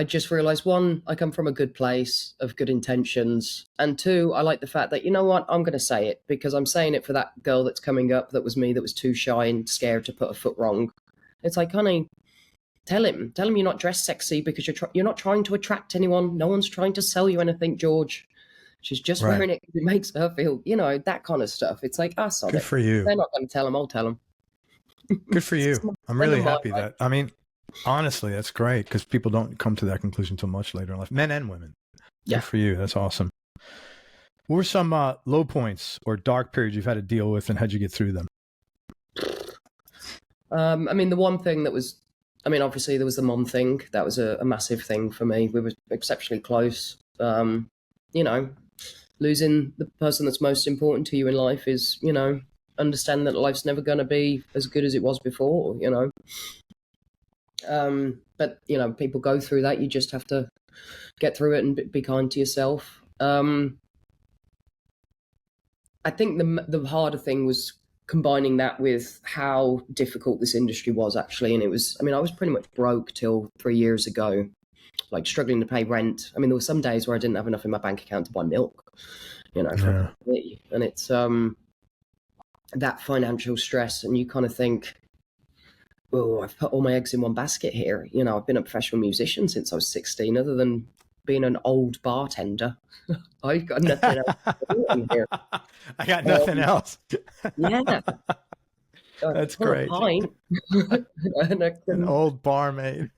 just realized, one, I come from a good place of good intentions. And two, I like the fact that, you know what, I'm going to say it, because I'm saying it for that girl that's coming up that was me, that was too shy and scared to put a foot wrong. It's like, honey, tell him you're not dressed sexy because you're not trying to attract anyone. No one's trying to sell you anything, George. She's just wearing it because it makes her feel, you know, that kind of stuff. It's like, sorry. Good for you. They're not going to tell him. I'll tell them. Good for you. I'm really happy that, I mean, honestly, that's great, because people don't come to that conclusion until much later in life, men and women. Yeah. Good for you. That's awesome. What were some low points or dark periods you've had to deal with, and how'd you get through them? I mean, the one thing that was, I mean, obviously there was the mom thing. That was a massive thing for me. We were exceptionally close. you know, losing the person that's most important to you in life is, you know, understand that life's never going to be as good as it was before, you know. But, you know, people go through that. You just have to get through it and be kind to yourself. I think the harder thing was combining that with how difficult this industry was, actually. And it was, I mean, I was pretty much broke till 3 years ago, like struggling to pay rent. I mean, there were some days where I didn't have enough in my bank account to buy milk, you know, for a cup of tea. And it's that financial stress, and you kind of think, oh, I've put all my eggs in one basket here. You know, I've been a professional musician since I was 16, other than being an old bartender. I've got nothing else to do in here. I got nothing else. Yeah. That's great. Pint, and I An old barmaid.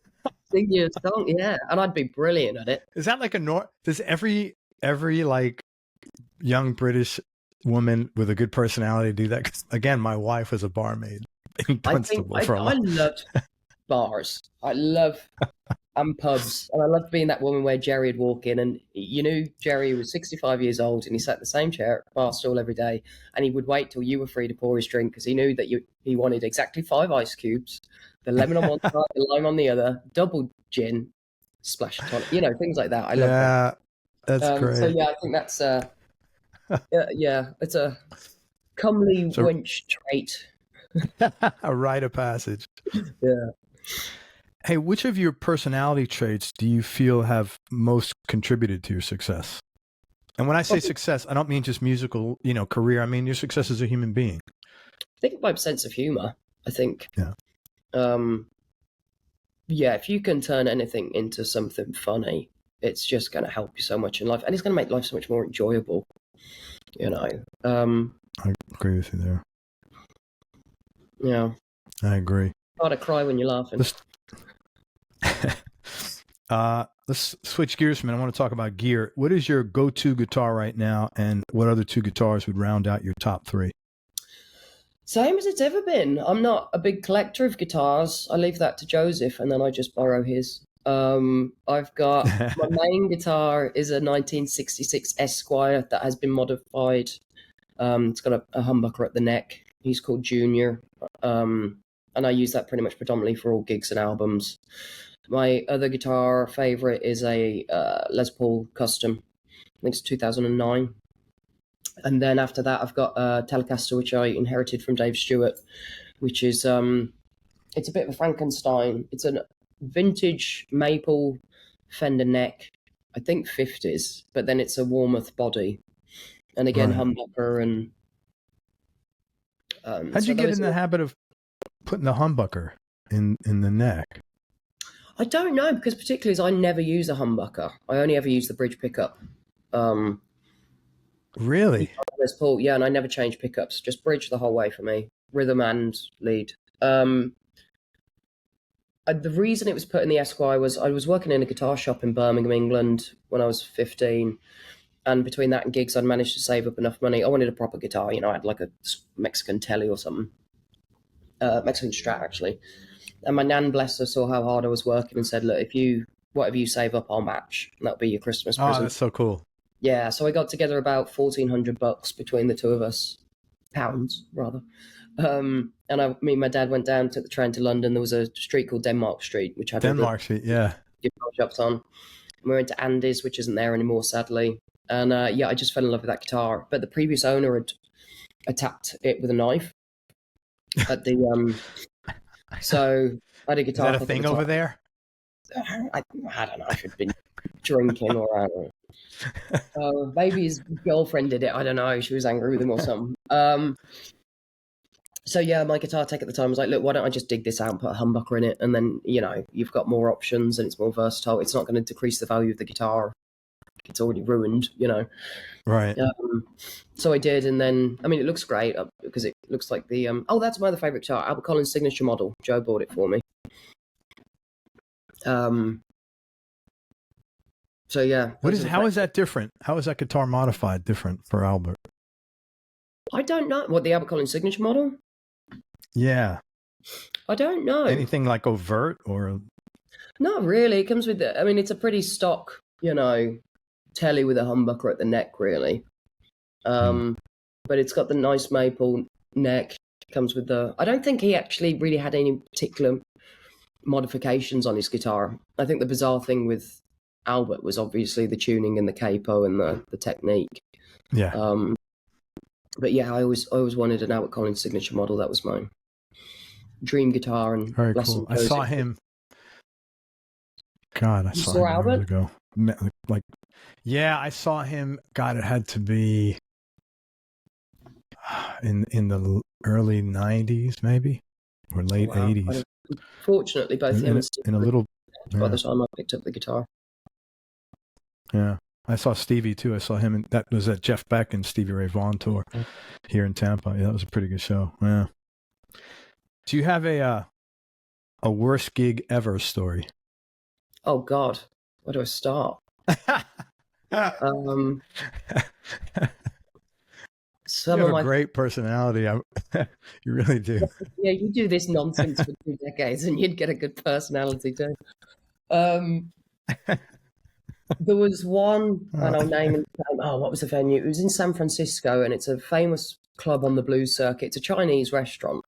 sing you a song, yeah. And I'd be brilliant at it. Is that like does every like young British woman with a good personality do that? 'Cause again, my wife was a barmaid in Dunstable for a I long. loved bars. I love and pubs, and I loved being that woman where Jerry would walk in, and you knew Jerry was 65 years old, and he sat in the same chair at bar stall every day, and he would wait till you were free to pour his drink, because he knew that he wanted exactly 5 ice cubes, the lemon on one side, the lime on the other, double gin, splash of tonic, you know, things like that. I love that. That's great. So yeah, I think that's yeah, it's a comely wench trait. A rite of passage. Yeah. Hey, which of your personality traits do you feel have most contributed to your success? And when I say success, I don't mean just musical, you know, career. I mean your success as a human being. I think my sense of humor. I think. Yeah. Yeah, if you can turn anything into something funny, it's just going to help you so much in life, and it's going to make life so much more enjoyable. You know. I agree with you there. Yeah. I agree. Hard to cry when you're laughing. Let's switch gears for a minute. I want to talk about gear. What is your go-to guitar right now, and what other 2 guitars would round out your top 3? Same as it's ever been. I'm not a big collector of guitars. I leave that to Joseph, and then I just borrow his. I've got my main guitar is a 1966 Esquire that has been modified. It's got a humbucker at the neck. He's called Junior. And I use that pretty much predominantly for all gigs and albums. My other guitar favorite is a Les Paul Custom. I think it's 2009. And then after that, I've got a Telecaster, which I inherited from Dave Stewart, which is it's a bit of a Frankenstein. It's a vintage maple Fender neck, I think 50s, but then it's a Warmoth body, and again humbucker. And how'd you get in the habit of putting the humbucker in the neck? I don't know, because particularly as I never use a humbucker. I only ever use the bridge pickup. Really? Les Paul, yeah, and I never change pickups, just bridge the whole way for me, rhythm and lead. The reason it was put in the Esquire was I was working in a guitar shop in Birmingham, England when I was 15. And between that and gigs, I'd managed to save up enough money. I wanted a proper guitar, you know, I had like a Mexican Tele or something. Mexican Strat, actually. And my nan, bless her, saw how hard I was working and said, look, whatever you save up, I'll match. And that'll be your Christmas present. Oh, that's so cool. Yeah, so I got together about $1,400 between the two of us. Pounds, rather. And me and my dad went down, took the train to London. There was a street called Denmark Street, which had Denmark Street, yeah. guitar shops on. We went to Andy's, which isn't there anymore, sadly. And yeah, I just fell in love with that guitar. But the previous owner had attacked it with a knife at the so I had a guitar. Is that a thing over there? I don't know if he'd been drinking or I don't know. Maybe his girlfriend did it. I don't know. She was angry with him or something. So yeah, my guitar tech at the time was like, look, why don't I just dig this out and put a humbucker in it? And then, you know, you've got more options and it's more versatile. It's not going to decrease the value of the guitar. It's already ruined, you know. Right. So I did, and then, I mean, it looks great because it looks like the, that's my other favourite guitar, Albert Collins' signature model. Joe bought it for me. So yeah. How is that different? How is that guitar modified different for Albert? I don't know. What, the Albert Collins signature model? Yeah. I don't know. Anything like overt or? Not really. It comes with I mean, it's a pretty stock, you know, telly with a humbucker at the neck, really. But it's got the nice maple neck. Comes with the. I don't think he actually really had any particular modifications on his guitar. I think the bizarre thing with Albert was obviously the tuning and the capo and the technique. Yeah. But yeah, I always wanted an Albert Collins signature model. That was my dream guitar. And very cool. I saw him. God, I saw him Albert? years ago. Like, yeah, I saw him. God, it had to be in the early 90s, maybe, or late 80s. Fortunately, both him and Stevie in a little. by the time I picked up the guitar. Yeah, I saw Stevie too. I saw him, and that was at Jeff Beck and Stevie Ray Vaughan tour here in Tampa. Yeah, that was a pretty good show. Yeah. Do you have a worst gig ever story? Oh God, where do I start? You have a great personality. You really do. Yeah, you do this nonsense for 2 decades and you'd get a good personality too. There was one, and I'll name it. What was the venue? It was in San Francisco, and it's a famous club on the blues circuit. It's a Chinese restaurant.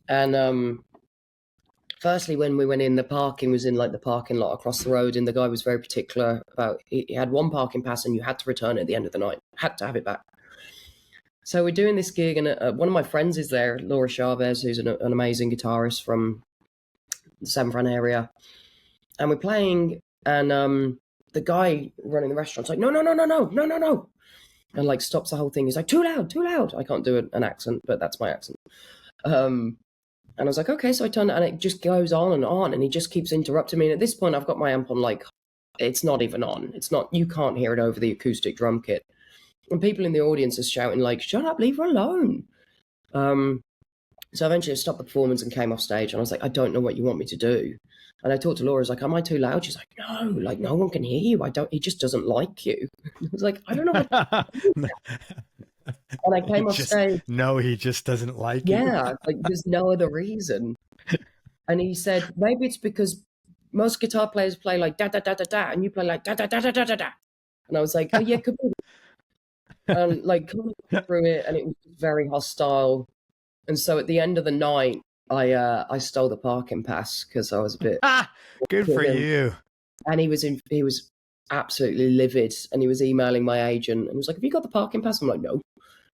And firstly, when we went in, the parking was in like the parking lot across the road, and the guy was very particular about he had one parking pass, and you had to return it at the end of the night. Had to have it back. So we're doing this gig, and one of my friends is there, Laura Chavez, who's an amazing guitarist from the San Fran area, and we're playing, and the guy running the restaurant's like, no, and like stops the whole thing. He's like, too loud. I can't do an accent, but that's my accent. And I was like, okay, so I turned it, and it just goes on, and he just keeps interrupting me. And at this point, I've got my amp on like, it's not even on. It's not, you can't hear it over the acoustic drum kit. And people in the audience are shouting like, shut up, leave her alone. So eventually I stopped the performance and came off stage, and I was like, I don't know what you want me to do. And I talked to Laura, I was like, am I too loud? She's like, no one can hear you. He just doesn't like you. I was like, I don't know what to do. And I came off stage. No, he just doesn't like you. Yeah, like there's no other reason. And he said, maybe it's because most guitar players play like da da da da da, and you play like da da da da da da da. And I was like, oh yeah, could be. And like coming through it, and it was very hostile. And so at the end of the night, I stole the parking pass because I was a bit good for you. And he was absolutely livid, and he was emailing my agent and was like, have you got the parking pass? I'm like, no.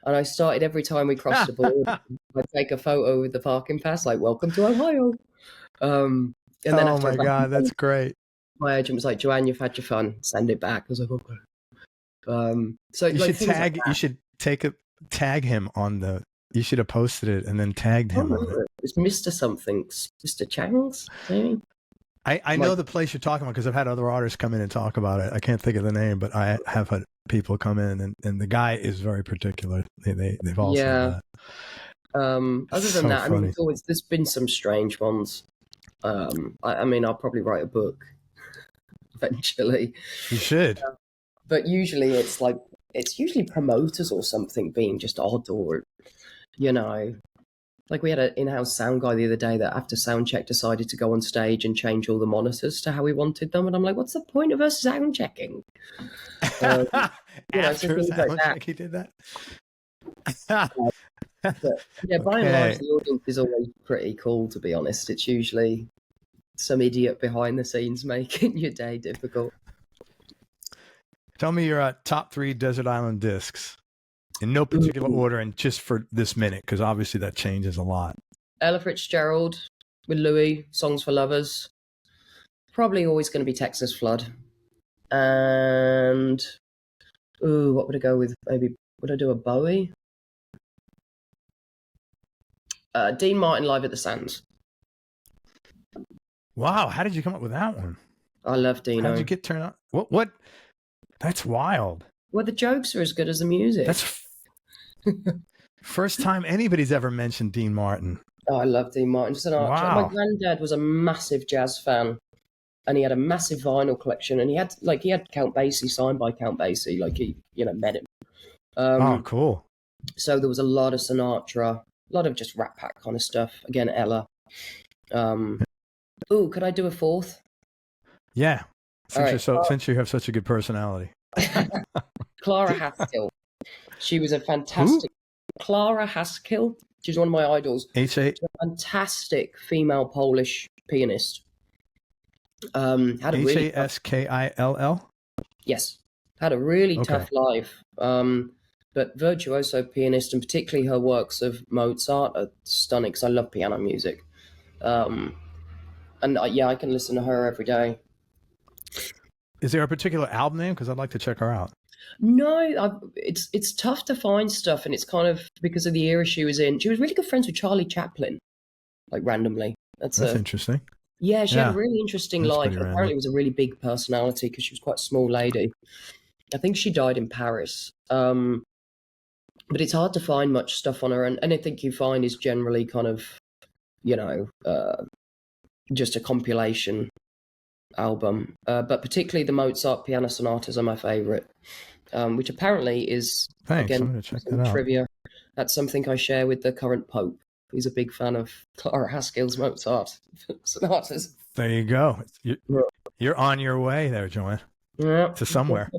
And I started every time we crossed the board, I'd take a photo with the parking pass, like, welcome to Ohio. And then oh my God, that's great. My agent was like, Joanne, you've had your fun. Send it back. I was like, okay. So you should tag. You should tag him on the. You should have posted it and then tagged him. It's Mr. Something, Mr. Chang's, maybe. I know the place you're talking about because I've had other artists come in and talk about it. I can't think of the name, but I have had people come in, and the guy is very particular. They've all said that. Other than that, funny. I mean, there's been some strange ones. I mean, I'll probably write a book eventually. You should. But usually it's usually promoters or something being just odd, or, you know, like we had an in-house sound guy the other day that after sound check decided to go on stage and change all the monitors to how we wanted them. And I'm like, what's the point of us sound checking? After sound check, he did that? But, yeah, by and large, the audience is always pretty cool, to be honest. It's usually some idiot behind the scenes making your day difficult. Tell me your top 3 Desert Island discs in no particular order, and just for this minute, because obviously that changes a lot. Ella Fitzgerald with Louis, Songs for Lovers. Probably always going to be Texas Flood. And, what would I go with? Maybe, would I do a Bowie? Dean Martin, Live at the Sands. Wow, how did you come up with that one? I love Dino. How did you get turned on? What? That's wild. Well, the jokes are as good as the music. That's first time anybody's ever mentioned Dean Martin. Oh, I love Dean Martin. Just an archer. Wow. My granddad was a massive jazz fan, and he had a massive vinyl collection, and he had Count Basie signed by Count Basie, like he, met him. Oh, cool. So there was a lot of Sinatra, a lot of just Rat Pack kind of stuff. Again, Ella. Could I do a fourth? Yeah. Since you have such a good personality. Clara Haskell. She was a fantastic... Clara Haskell. She's one of my idols. She's a fantastic female Polish pianist. Had a really Haskill? Yes. Had a really tough life. But virtuoso pianist, and particularly her works of Mozart are stunning, because I love piano music. And I can listen to her every day. Is there a particular album name? Because I'd like to check her out. No, it's tough to find stuff, and it's kind of because of the era she was in. She was really good friends with Charlie Chaplin, like randomly. That's interesting. Yeah, she had a really interesting life. Apparently, was a really big personality because she was quite a small lady. I think she died in Paris. But it's hard to find much stuff on her, and anything you find is generally kind of, just a compilation album. But particularly the Mozart piano sonatas are my favorite, which apparently is, again, I'm gonna check that out. Trivia. That's something I share with the current Pope. He's a big fan of Clara Haskell's Mozart sonatas. There you go. You're on your way there, Joanne. Yeah, to somewhere.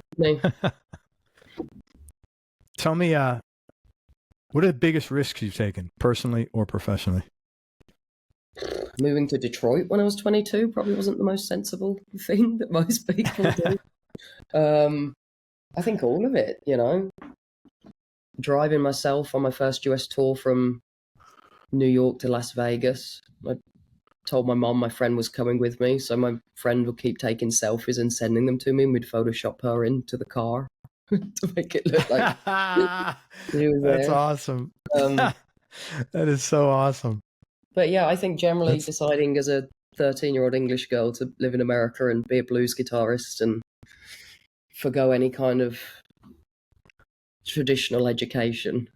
Tell me, what are the biggest risks you've taken, personally or professionally? Moving to Detroit when I was 22 probably wasn't the most sensible thing that most people do. I think all of it, Driving myself on my first US tour from New York to Las Vegas. I told my mom my friend was coming with me, so my friend would keep taking selfies and sending them to me, and we'd Photoshop her into the car to make it look like she was there. That's awesome. That is so awesome. But yeah, I think generally deciding as a 13-year-old English girl to live in America and be a blues guitarist and forgo any kind of traditional education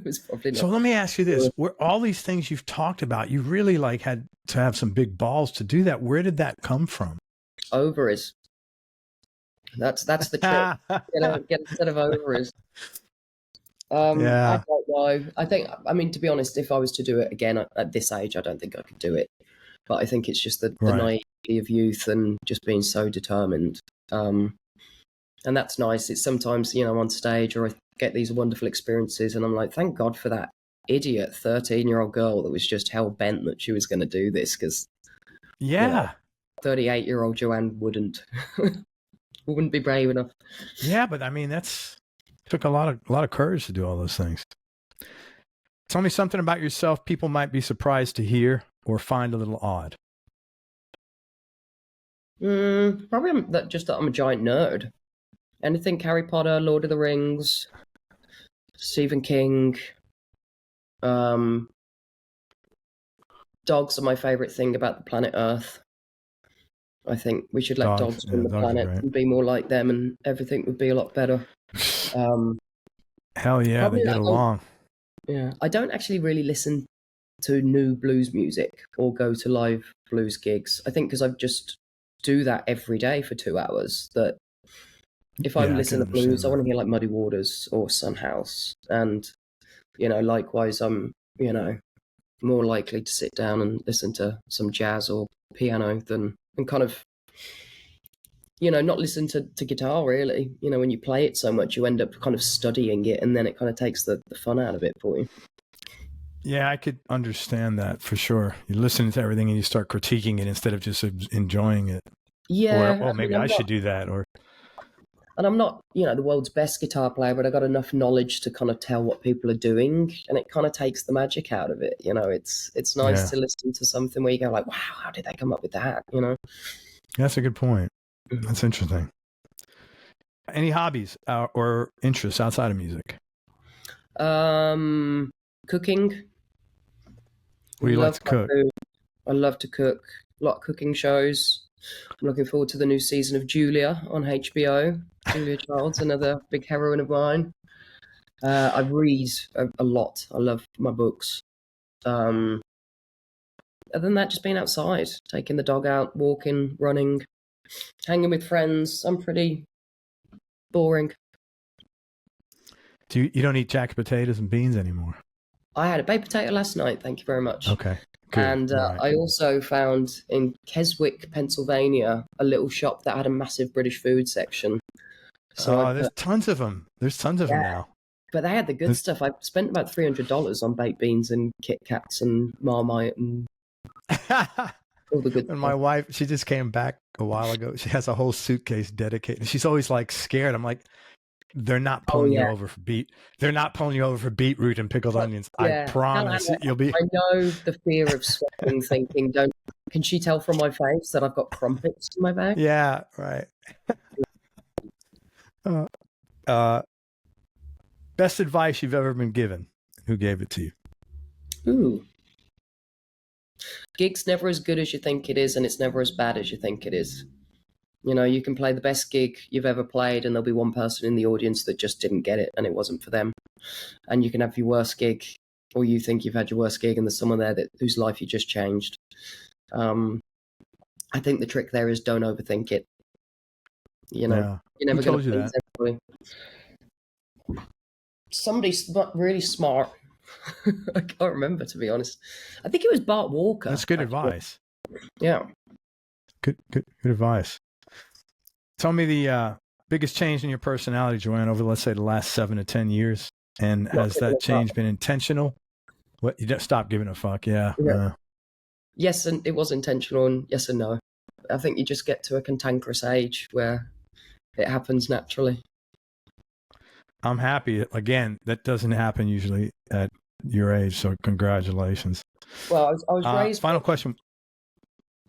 was probably not. So let me ask you this: where all these things you've talked about, you really had to have some big balls to do that. Where did that come from? Ovaries. That's the trick. Get a set of ovaries. I don't know. I mean, to be honest, if I was to do it again at this age, I don't think I could do it. But I think it's just the naivety of youth and just being so determined. And that's nice. It's sometimes, on stage, or I get these wonderful experiences and I'm like, thank God for that idiot 13-year-old girl that was just hell-bent that she was going to do this, because 38-year-old Joanne wouldn't be brave enough. Yeah, but I mean, took a lot of courage to do all those things. Tell me something about yourself people might be surprised to hear or find a little odd. Probably that I'm a giant nerd. Anything Harry Potter, Lord of the Rings, Stephen King. Dogs are my favorite thing about the planet Earth. I think we should let dogs run the planet and be more like them, and everything would be a lot better. Hell yeah, they get along. Yeah, I don't actually really listen to new blues music or go to live blues gigs. I think because I just do that every day for 2 hours, that if I'm listening to blues, I want to hear like Muddy Waters or Son House. And, likewise, I'm, more likely to sit down and listen to some jazz or piano and kind of, not listen to guitar really. When you play it so much, you end up kind of studying it, and then it kind of takes the fun out of it for you. Yeah, I could understand that for sure. You listen to everything and you start critiquing it instead of just enjoying it. Yeah. Or maybe I should do that. And I'm not, the world's best guitar player, but I got enough knowledge to kind of tell what people are doing, and it kind of takes the magic out of it. It's nice to listen to something where you go like, wow, how did they come up with that? That's a good point. That's interesting. Any hobbies or interests outside of music? Cooking. What do you like to cook? I love to cook. A lot of cooking shows. I'm looking forward to the new season of Julia on HBO. Julia Child's another big heroine of mine. I read a lot. I love my books. Other than that, just being outside, taking the dog out, walking, running, hanging with friends. I'm pretty boring. You don't eat jacket potatoes and beans anymore? I had a baked potato last night. Thank you very much. Okay. Good. And I also found in Keswick, Pennsylvania, a little shop that had a massive British food section. So, There's tons of them. There's tons of them yeah, now. but they had the good stuff. I spent about $300 on baked beans and Kit Kats and Marmite and all the good And stuff. my wife, she just came back a while ago. She has a whole suitcase dedicated. She's always like scared. I'm like, they're not pulling you over for They're not pulling you over for beetroot and pickled onions. Yeah. I promise you'll be. I know the fear of sweating, thinking, can she tell from my face that I've got crumpets in my bag? Yeah, right. Best advice you've ever been given. Who gave it to you? Ooh. Gig's never as good as you think it is, and it's never as bad as you think it is. You know, you can play the best gig you've ever played, and there'll be one person in the audience that just didn't get it, and it wasn't for them. And you can have your worst gig, or you think you've had your worst gig, and there's someone there whose life you just changed. I think the trick there is don't overthink it. You know, you're never going to please everybody. Somebody's really smart. I can't remember, to be honest. I think it was Bart Walker. That's good advice. Yeah. Good advice. Tell me the biggest change in your personality, Joanne, over, let's say, the last 7 to 10 years. And has that change been intentional? What, you don't stop giving a fuck? Yeah. Yes, and it was intentional, and yes and no. I think you just get to a cantankerous age where it happens naturally. I'm happy. Again, that doesn't happen usually at your age, so congratulations. Well, I was raised... Final question.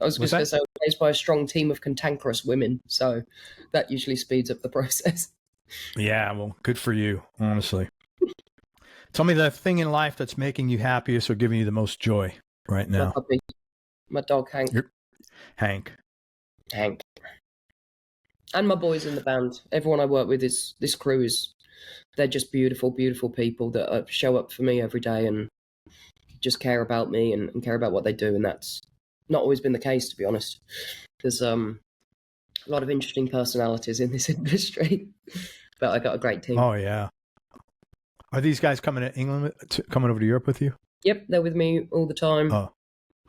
I was just going to say, I was raised by a strong team of cantankerous women, so that usually speeds up the process. Yeah, well, good for you, honestly. Tell me the thing in life that's making you happiest or giving you the most joy right now. My puppy. My dog, Hank. Hank. And my boys in the band. Everyone I work with this crew they're just beautiful, beautiful people that show up for me every day and just care about me and care about what they do. And that's not always been the case, to be honest. There's a lot of interesting personalities in this industry, but I got a great team. Oh, yeah. Are these guys coming to England, coming over to Europe with you? Yep, they're with me all the time. Oh.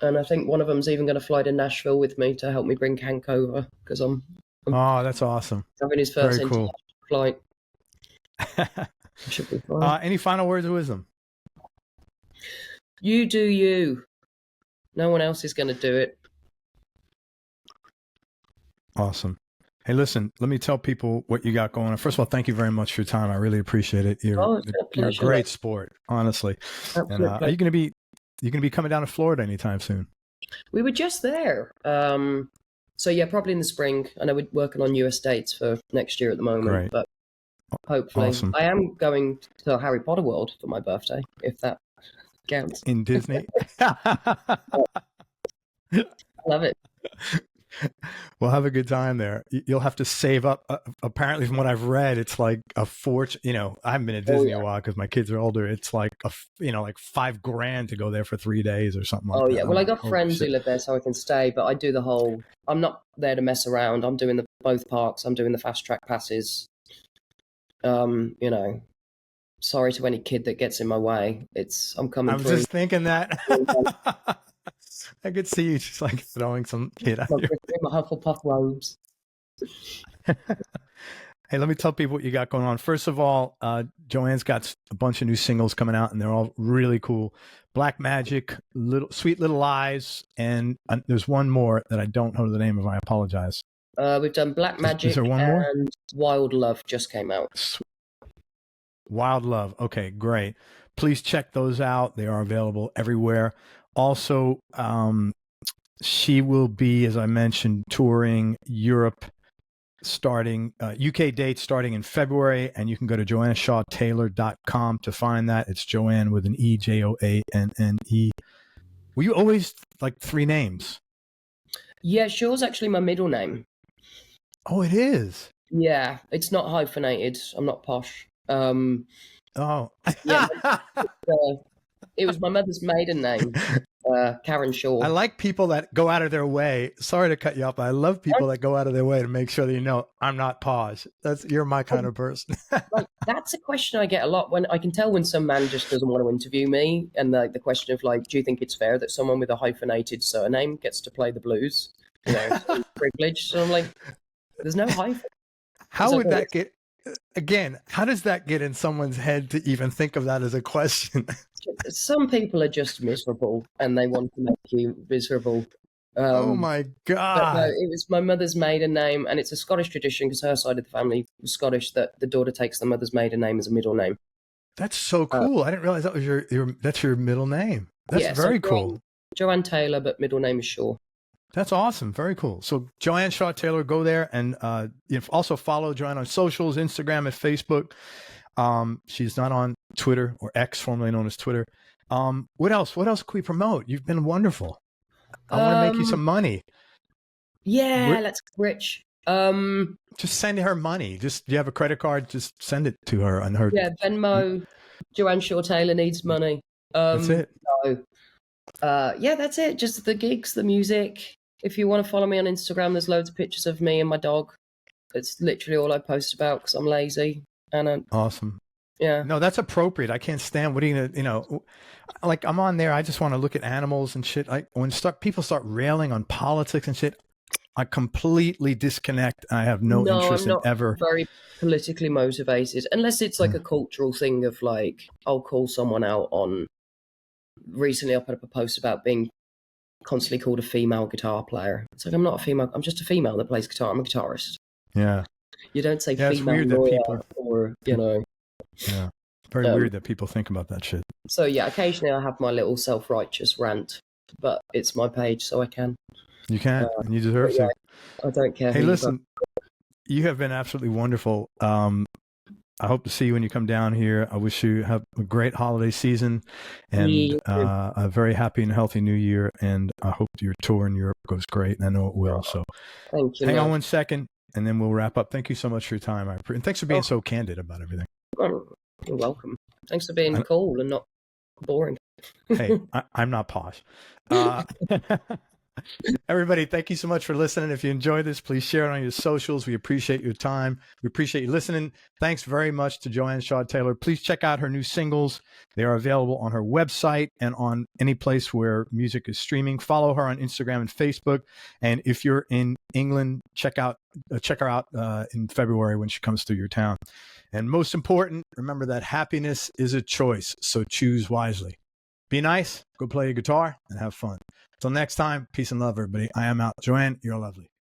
And I think one of them's even going to fly to Nashville with me to help me bring Hank over because I'm that's awesome. Having his first international flight. Should be fine. Any final words of wisdom? You do you. No one else is going to do it. Awesome. Hey, listen, let me tell people what you got going on. First of all, thank you very much for your time. I really appreciate it. You're a great sport, honestly. And are you going to be coming down to Florida anytime soon? We were just there. So yeah, probably in the spring. I know we're working on US dates for next year at the moment, but hopefully. Awesome. I am going to Harry Potter World for my birthday, if that counts. In Disney? Love it. Well, have a good time there. You'll have to save up. Apparently, from what I've read, it's like a fortune. You know, I haven't been at Disney a while because my kids are older. It's like like $5,000 to go there for 3 days or something like that. Oh yeah. Well, I got friends who live there, so I can stay. But I do the whole. I'm not there to mess around. I'm doing both parks. I'm doing the fast track passes. You know, sorry to any kid that gets in my way. I'm coming. I was just thinking that. I could see you just like throwing some kid out here. My Hufflepuff robes. Hey, let me tell people what you got going on. First of all, Joanne's got a bunch of new singles coming out, and they're all really cool. Black Magic, Sweet Little Lies, and there's one more that I don't know the name of. I apologize. We've done Black Magic is there one more? And Wild Love just came out. Wild Love. Okay, great. Please check those out. They are available everywhere. Also, she will be, as I mentioned, touring Europe starting UK dates starting in February, and you can go to joanneshawtaylor.com to find that. It's Joanne with an E, Joanne. Were you always like 3 names? Yeah, Shaw's actually my middle name. Oh, it is? Yeah, it's not hyphenated. I'm not posh. Oh. Yeah, it was my mother's maiden name, Karen Shaw. I like people that go out of their way. Sorry to cut you off, but I love people that go out of their way to make sure that you know I'm not posh. You're my kind of person. Like, that's a question I get a lot. When I can tell when some man just doesn't want to interview me, and the question of like, do you think it's fair that someone with a hyphenated surname gets to play the blues? You know, privilege. So I'm like, there's no hyphen. How would that get? again, how does that get in someone's head to even think of that as a question? Some people are just miserable and they want to make you miserable. Oh my But no, God. it was my mother's maiden name, and it's a Scottish tradition because her side of the family was Scottish, that the daughter takes the mother's maiden name as a middle name. That's so cool. I didn't realize that was that's your middle name. That's very cool. Joanne Taylor, but middle name is Shaw. That's awesome. Very cool. So Joanne Shaw Taylor, go there and also follow Joanne on socials, Instagram and Facebook. She's not on Twitter, or X, formerly known as Twitter. What else? What else can we promote? You've been wonderful. I want to make you some money. Yeah, let's get rich. Just send her money. Just, you have a credit card, just send it to her on her. Yeah, Venmo. Joanne Shaw Taylor needs money. That's it. So, yeah, that's it. Just the gigs, the music. If you want to follow me on Instagram, there's loads of pictures of me and my dog. It's literally all I post about because I'm lazy. And awesome. Yeah. No, that's appropriate. I can't stand, what are you gonna, like, I'm on there, I just want to look at animals and shit. Like, when people start railing on politics and shit, I completely disconnect. I have no interest in ever. Very politically motivated, unless it's like a cultural thing of like, I'll call someone out on. Recently, I put up a post about being constantly called a female guitar player. It's like, I'm not a female. I'm just a female that plays guitar. I'm a guitarist. Yeah. You don't say it's female weird that people, or Yeah. Very weird that people think about that shit. So yeah, occasionally I have my little self-righteous rant, but it's my page, so I can. You can, and you deserve to. I don't care. Hey, listen, you have been absolutely wonderful. I hope to see you when you come down here. I wish you have a great holiday season and a very happy and healthy new year. And I hope your tour in Europe goes great, and I know it will. So thank you. Hang on one second, and then we'll wrap up. Thank you so much for your time. And thanks for being so candid about everything. You're welcome. Thanks for being cool and not boring. Hey, I'm not posh. Everybody, thank you so much for listening. If you enjoyed this, please share it on your socials. We appreciate your time. We appreciate you listening. Thanks very much to Joanne Shaw Taylor. Please check out her new singles. They are available on her website and on any place where music is streaming. Follow her on Instagram and Facebook. And if you're in England, check her out in February when she comes through your town. And most important, remember that happiness is a choice, so choose wisely. Be nice, go play your guitar, and have fun. Till next time, peace and love, everybody. I am out. Joanne, you're lovely.